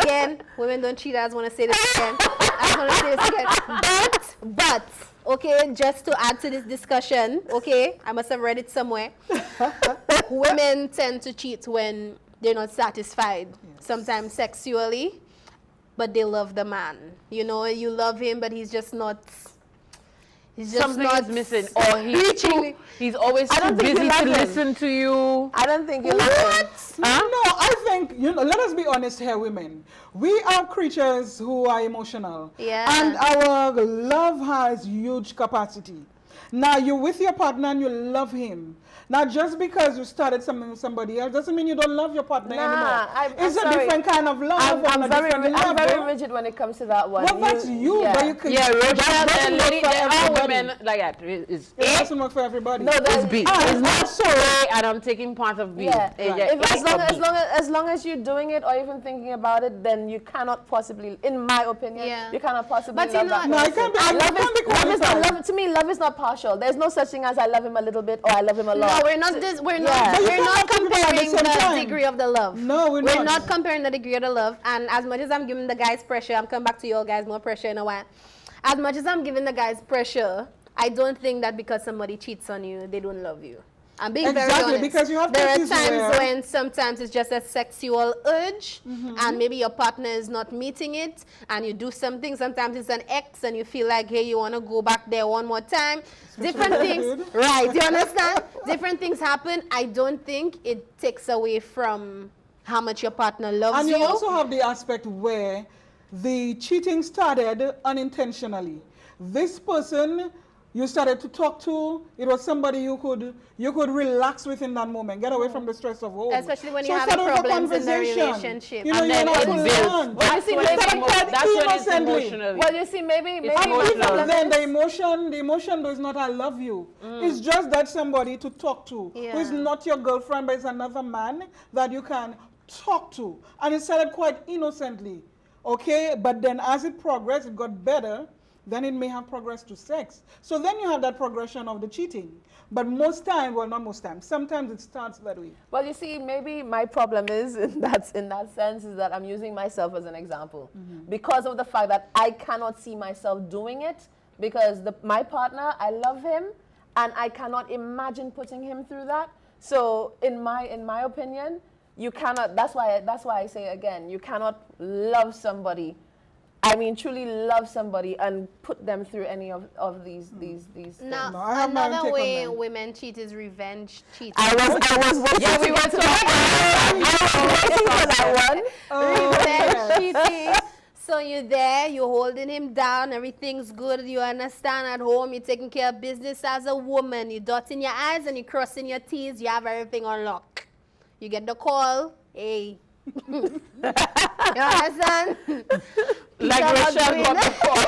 Again, women don't cheat. I just want to say this again. But, okay, just to add to this discussion, okay, I must have read it somewhere. Women tend to cheat when they're not satisfied, sometimes sexually, but they love the man. You know, you love him, but he's just not. He's just something not is missing, or he's always too busy to listen to you. I don't think you love him. No, I think, let us be honest here, women. We are creatures who are emotional. Yeah. And our love has huge capacity. Now, you're with your partner and you love him. Now, just because you started something with somebody else doesn't mean you don't love your partner anymore. It's a different kind of love. I'm very rigid when it comes to that one. Well, that's you, but you can. Yeah, Rochelle and lady, there are women like that. It doesn't work for everybody. No, it's B. It's not so A, and I'm taking part of B. Yeah. As long as you're doing it or even thinking about it, then you cannot possibly, in my opinion, you cannot possibly love that person. No, it can't be. To me, love is not partial. There's no such thing as I love him a little bit or I love him a lot. No, we're not comparing the degree of the love. No, we're not comparing the degree of the love. And as much as I'm giving the guys pressure, I'm coming back to you all guys, more pressure in a while. As much as I'm giving the guys pressure, I don't think that because somebody cheats on you, they don't love you. I'm being very honest. Because you have there are times when sometimes it's just a sexual urge, and maybe your partner is not meeting it, and you do something. Sometimes it's an ex, and you feel like, hey, you want to go back there one more time. Different things, right? You understand? Different things happen. I don't think it takes away from how much your partner loves you. And you also have the aspect where the cheating started unintentionally. This person you started to talk to, it was somebody you could relax with in that moment, get away from the stress of home. Especially when you have problems in the relationship. You know, you're not learn. That's when it's emotional. Well, you see, maybe then the emotion does not I love you. It's just that somebody to talk to who is not your girlfriend, but is another man that you can talk to. And it started quite innocently, okay? But then as it progressed, it got better. Then it may have progressed to sex. So then you have that progression of the cheating. But most time, well, not most time, sometimes it starts that way. Well, you see, maybe my problem is, in that sense, is that I'm using myself as an example. Because of the fact that I cannot see myself doing it, because my partner, I love him, and I cannot imagine putting him through that. So in my opinion, you cannot, that's why I say again, you cannot love somebody, I mean, truly love somebody and put them through any of these things. Now, another way women cheat is revenge cheating. I was yeah, we were talking about that one. Revenge cheating. So you're there, you're holding him down, everything's good, you understand, at home, you're taking care of business as a woman, you're dotting your I's and you're crossing your T's, you have everything on lock. You get the call, hey. You understand? Like Rochelle got the call.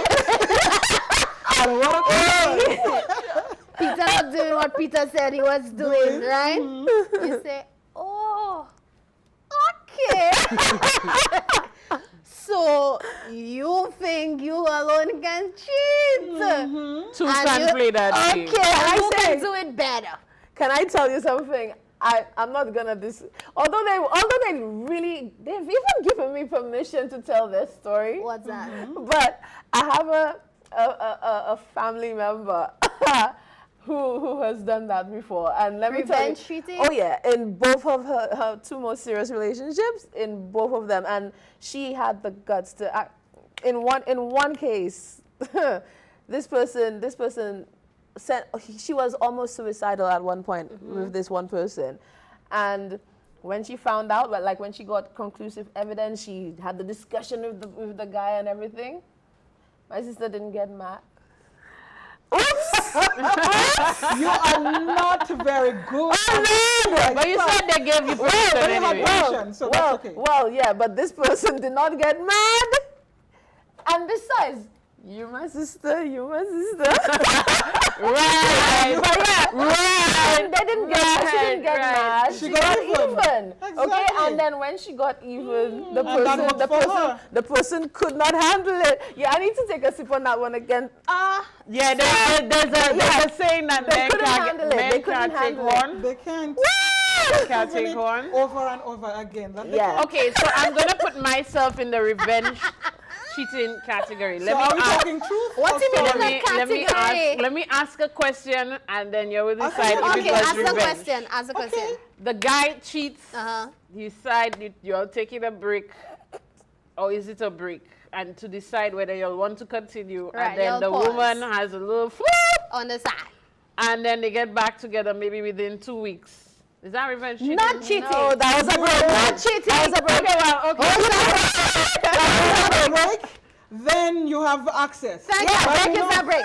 Peter not doing what Peter said he was doing, right? You say, oh, okay. So you think you alone can cheat? Two can play that game. Okay, I can do it better. Can I tell you something? I'm not gonna although they've even given me permission to tell their story. What's that? But I have a family member who has done that before, and let me tell you, cheating? oh yeah, in both of her two most serious relationships, in both of them, and she had the guts to act. In one case, this person said she was almost suicidal at one point with this one person, and when she found out, like when she got conclusive evidence, she had the discussion with the guy and everything. My sister didn't get mad. Oops! You are not very good. But you said they gave you permission anyway. So that's okay. Well, yeah, but this person did not get mad, and besides, you're my sister. Right. And they didn't get, she didn't get mad. She got even. Exactly. Okay, and then when she got even, the person could not handle it. Yeah, I need to take a sip on that one again. Yeah, there's a saying that men can't take one. They can't. They can't take one. Over and over again. Okay, so I'm gonna put myself in the revenge cheating category. Let me talking truth. What do you mean that category? Let me ask a question, and then you will decide if it was revenge. Ask a question. The guy cheats. You decide you're taking a break, or is it a break? And to decide whether you'll want to continue, and then the woman has a little flip on the side, and then they get back together maybe within 2 weeks. Is that revenge cheating? Not cheating. No, that was a break. Not cheating. That was a break. Okay, then you have access. Break is a break.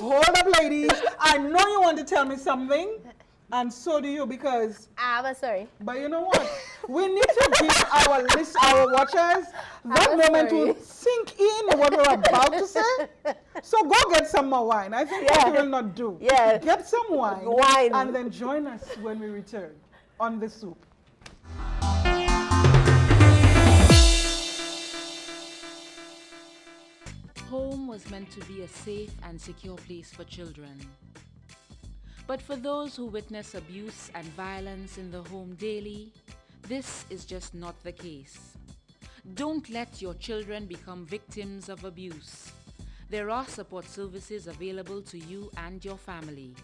Hold up, ladies. I know you want to tell me something, and so do you, because I have a story. But you know what? We need to give our watchers that moment to sink in what we're about to say. So go get some more wine. I think what you will not do. Yeah. Get some wine. And then join us when we return on The Soup. Home was meant to be a safe and secure place for children. But for those who witness abuse and violence in the home daily, this is just not the case. Don't let your children become victims of abuse. There are support services available to you and your family.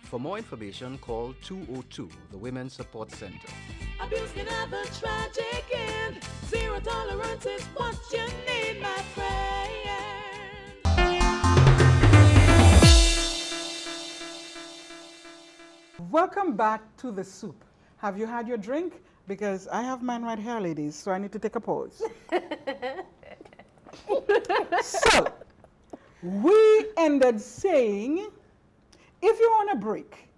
For more information, call 202, the Women's Support Center. Abuse can have a tragic end. Zero tolerance is what you need, my friend. Welcome back to The Soup. Have you had your drink? Because I have mine right here, ladies, so I need to take a pause. So, we ended saying, if you're on a break,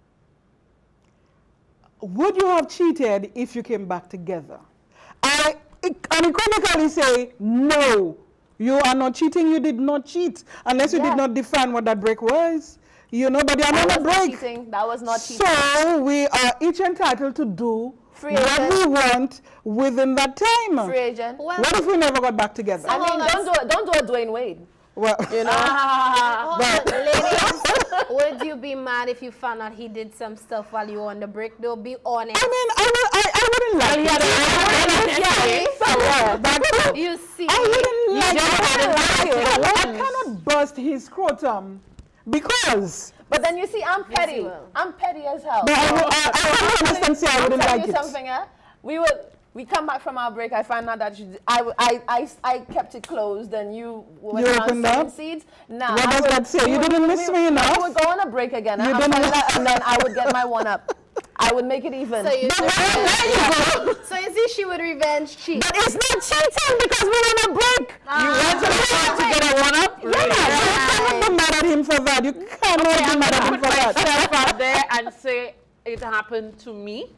would you have cheated if you came back together? I unequivocally say, no, you are not cheating, you did not cheat, unless you did not define what that break was. You know, but you're on a break. That was not cheating. So we are each entitled to do what we want within that time. Free agent. Well, what if we never got back together? I mean, don't do a Dwayne Wade. Well, you know. Ladies, would you be mad if you found out he did some stuff while you were on the break? Though, be honest. I mean, I wouldn't like it. You see, I wouldn't like it. I cannot burst his scrotum because. But then you see, I'm petty. I'm petty as hell. But I understand. Say I wouldn't like it. Something, we come back from our break. I find out that I kept it closed, and you went on selling seeds. Now, what does that say? You didn't miss me enough. I would go on a break again, and then I would get my one up. I would make it even. So you see, she would revenge cheat. But it's not cheating because we're on a break. You went to get a one up? You cannot be mad at him for that. You cannot be mad at him for that. Put myself out there and say it happened to me.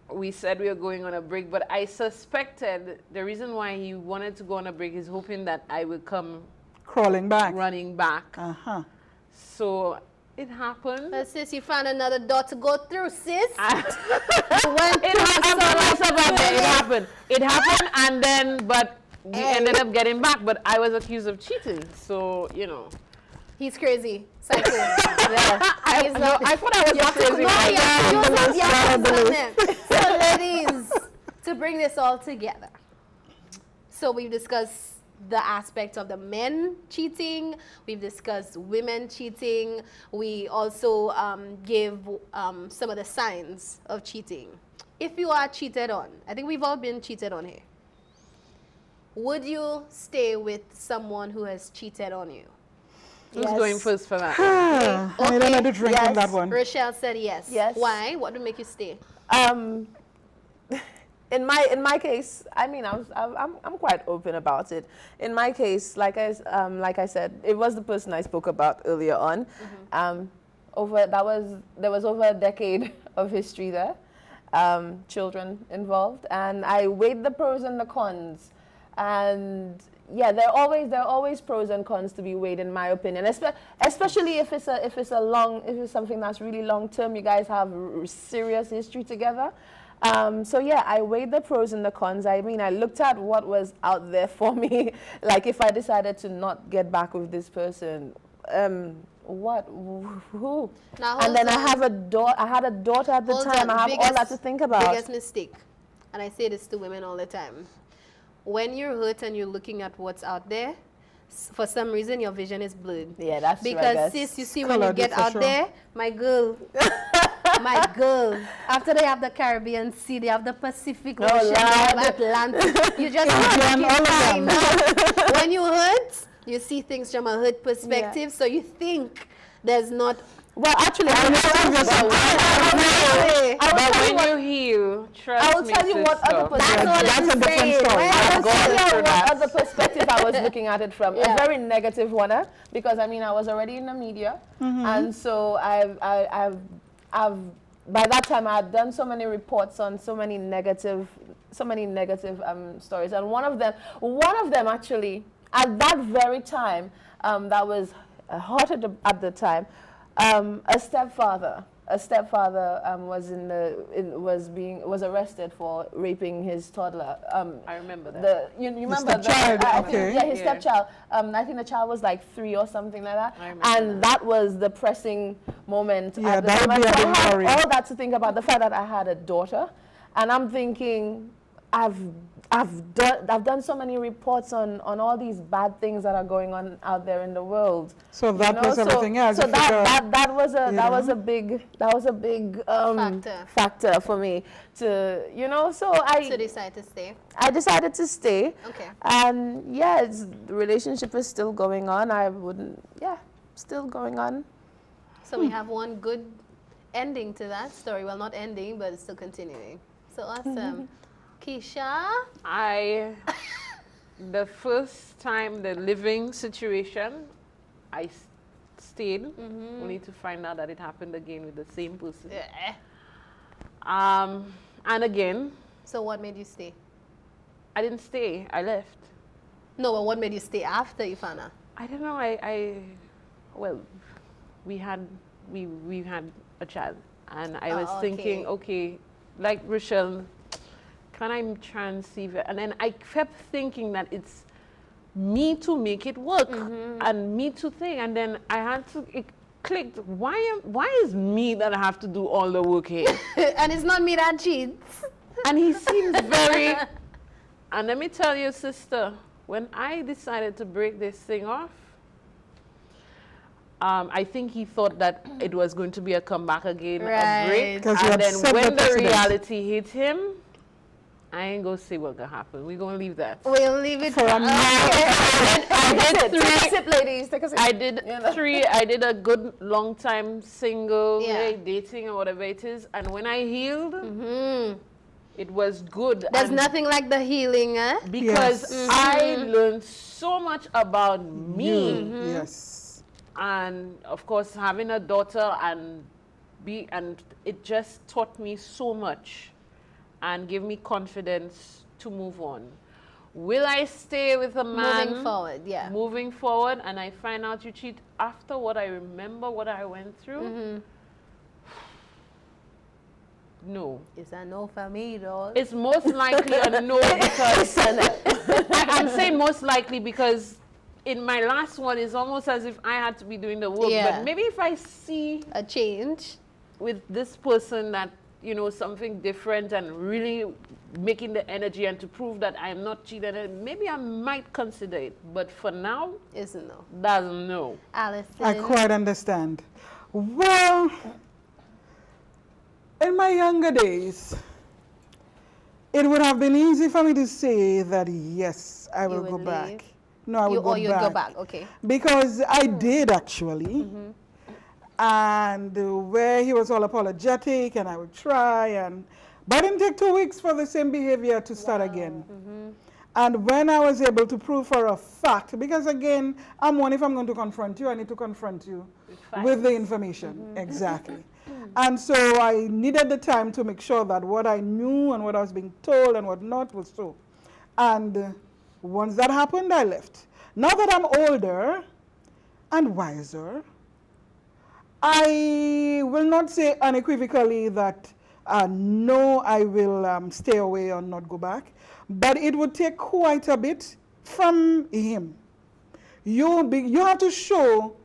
We said we were going on a break, but I suspected the reason why he wanted to go on a break is hoping that I would come crawling back, running back. So it happened. Sis, you found another door to go through, sis. It happened, and then, but we ended up getting back. But I was accused of cheating, so you know. He's crazy. Psycho. I thought I was crazy. So, ladies, to bring this all together. So we've discussed the aspect of the men cheating. We've discussed women cheating. We also gave some of the signs of cheating. If you are cheated on, I think we've all been cheated on here. Would you stay with someone who has cheated on you? Who's going first for that? I don't know to drink on that one. Rochelle said yes. Yes. Why? What would make you stay? In my case, I mean, I'm quite open about it. In my case, like I said, it was the person I spoke about earlier on. There was over a decade of history there, children involved, and I weighed the pros and the cons, and yeah, there are always pros and cons to be weighed, in my opinion. Especially if it's something that's really long term. You guys have serious history together. So yeah, I weighed the pros and the cons. I mean, I looked at what was out there for me. Like, if I decided to not get back with this person, who? Now, and then I had a daughter at the time. I have all that to think about. Biggest mistake, and I say this to women all the time. When you're hurt and you're looking at what's out there, for some reason your vision is blurred. Yeah, that's true, because sis, you see, when you get out there, my girl, my girl. After they have the Caribbean Sea, they have the Pacific Ocean, they have Atlantic. You just when you hurt, you see things from a hurt perspective. So you think there's not. Well, actually, when you heal, trust me, I will tell you what other perspective. That's a different story. I will tell you what other perspective I was looking at it from. A very negative one, because I mean, I was already in the media, and so I've by that time I had done so many reports on so many negative stories, and one of them actually at that very time that was hot at the time. A stepfather was arrested for raping his toddler. I remember that. You remember his stepchild? His stepchild. I think the child was like 3 or something like that. And that was the pressing moment. Yeah, at the time. would be I had all that to think about, the fact that I had a daughter, and I'm thinking, I've done so many reports on all these bad things that are going on out there in the world. So that was everything else. So that was a big factor for me to To decide to stay. I decided to stay. Okay. And yeah, the relationship is still going on. Still going on. So we have one good ending to that story. Well, not ending, but it's still continuing. So awesome. Keisha? The first time, the living situation, I stayed, only to find out that it happened again with the same person. And again. So what made you stay? I didn't stay. I left. No, but what made you stay after you found out? I don't know. Well, we had a child, and I was thinking, okay, like Rochelle, can I try and see it? And then I kept thinking that it's me to make it work, and me to think, and then I had to. It clicked. Why is me that I have to do all the work here? And it's not me that cheats. And he seems very. And let me tell you, sister, when I decided to break this thing off, I think he thought that it was going to be a comeback again, a break. And then when the reality hit him, I ain't gonna say what gonna happen. We're gonna leave that. We'll leave it for a minute. I did three. I did a good long time single, dating or whatever it is. And when I healed, it was good. There's nothing like the healing, eh? Because I learned so much about me. Yes. And of course, having a daughter and it just taught me so much and gave me confidence to move on. Will I stay with a man? Moving forward, yeah. Moving forward, and I find out you cheat after what I remember, what I went through? No. It's a no for me, though. It's most likely a no because I'm saying most likely because in my last one, it's almost as if I had to be doing the work. But maybe if I see a change with this person that, you know, something different and really making the energy and to prove that I'm not cheating, maybe I might consider it. But for now, it's a no. That's a no. Alison. I quite understand. Well, in my younger days, it would have been easy for me to say that yes, I will go back. No, I would go back. You'd go back, okay. Because I did actually. And where he was all apologetic and I would try, but it didn't take 2 weeks for the same behavior to start again. And when I was able to prove for a fact, because again, I'm one, if I'm going to confront you, I need to confront you with the information. Exactly. And so I needed the time to make sure that what I knew and what I was being told and what not was so. And once that happened, I left. Now that I'm older and wiser, I will not say unequivocally that no, I will stay away or not go back, but it would take quite a bit from him. You have to show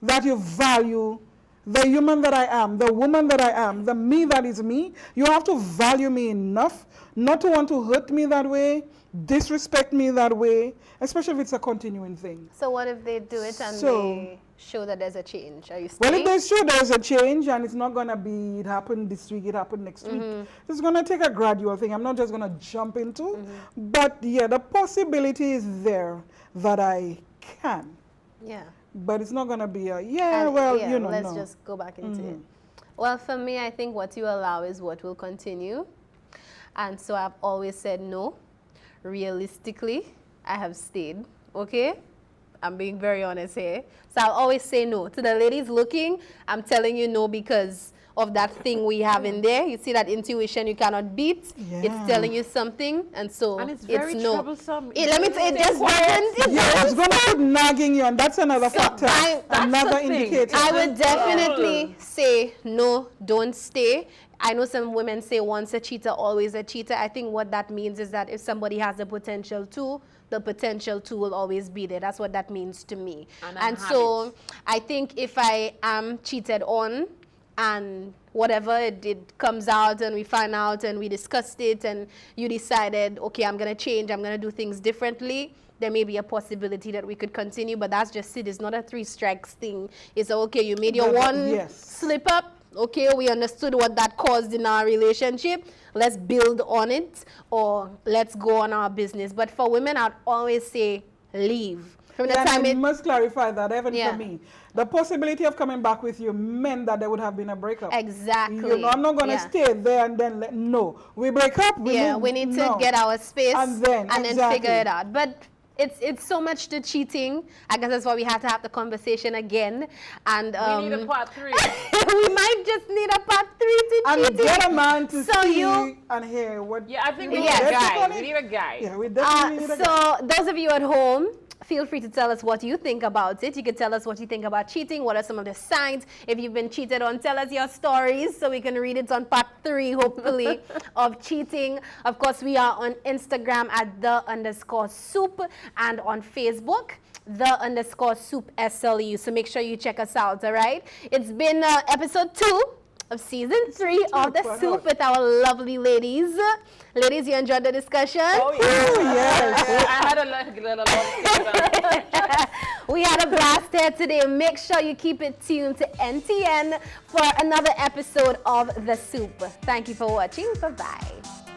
that you value the human that I am, the woman that I am, the me that is me. You have to value me enough not to want to hurt me that way, disrespect me that way, especially if it's a continuing thing. So what if they do it and they show that there's a change? Are you staying? Well, if they show there's a change and it's not going to be, it happened this week, it happened next week. It's going to take a gradual thing. I'm not just going to jump into. But yeah, the possibility is there that I can. Yeah. But it's not going to be a, you know, let's just go back into it. Well, for me, I think what you allow is what will continue. And so I've always said no. Realistically, I have stayed, okay? I'm being very honest here. So I'll always say no. To the ladies looking, I'm telling you no because of that thing we have in there. You see that intuition you cannot beat. Yeah. It's telling you something, and so and it's very no. troublesome. Let me tell you, it's going to keep nagging you, and that's another factor, another indicator. I would definitely say no, don't stay. I know some women say once a cheater, always a cheater. I think what that means is that if somebody has the potential to will always be there. That's what that means to me. And so I think if I am cheated on and whatever it comes out and we find out and we discussed it and you decided, okay, I'm going to change, I'm going to do things differently, there may be a possibility that we could continue, but that's just it. It's not a 3 strikes thing. It's okay, you made your one slip up. Okay, we understood what that caused in our relationship. Let's build on it or let's go on our business. But for women, I'd always say leave. From the time I must clarify that even for me. The possibility of coming back with you meant that there would have been a breakup. Exactly. You know, I'm not going to stay there and then, no. We break up. We need to get our space and then figure it out. But it's so much to cheating. I guess that's why we have to have the conversation again. And We need a part 3. we might just need a part 3 to And cheating. get a man to So see you- and hear what. Yeah, I think we need Yeah. a guy. Yes, We need a guy. Yeah, we definitely need a guy. So those of you at home, feel free to tell us what you think about it. You can tell us what you think about cheating. What are some of the signs? If you've been cheated on, tell us your stories so we can read it on part 3, hopefully, of cheating. Of course, we are on Instagram at @the_soup and on Facebook, @the_soup SLU. So make sure you check us out, all right? It's been episode 2 of season 3 of The Soup with our lovely ladies. Ladies, you enjoyed the discussion? Oh, yes. I had a little We had a blast here today. Make sure you keep it tuned to NTN for another episode of The Soup. Thank you for watching. Bye-bye.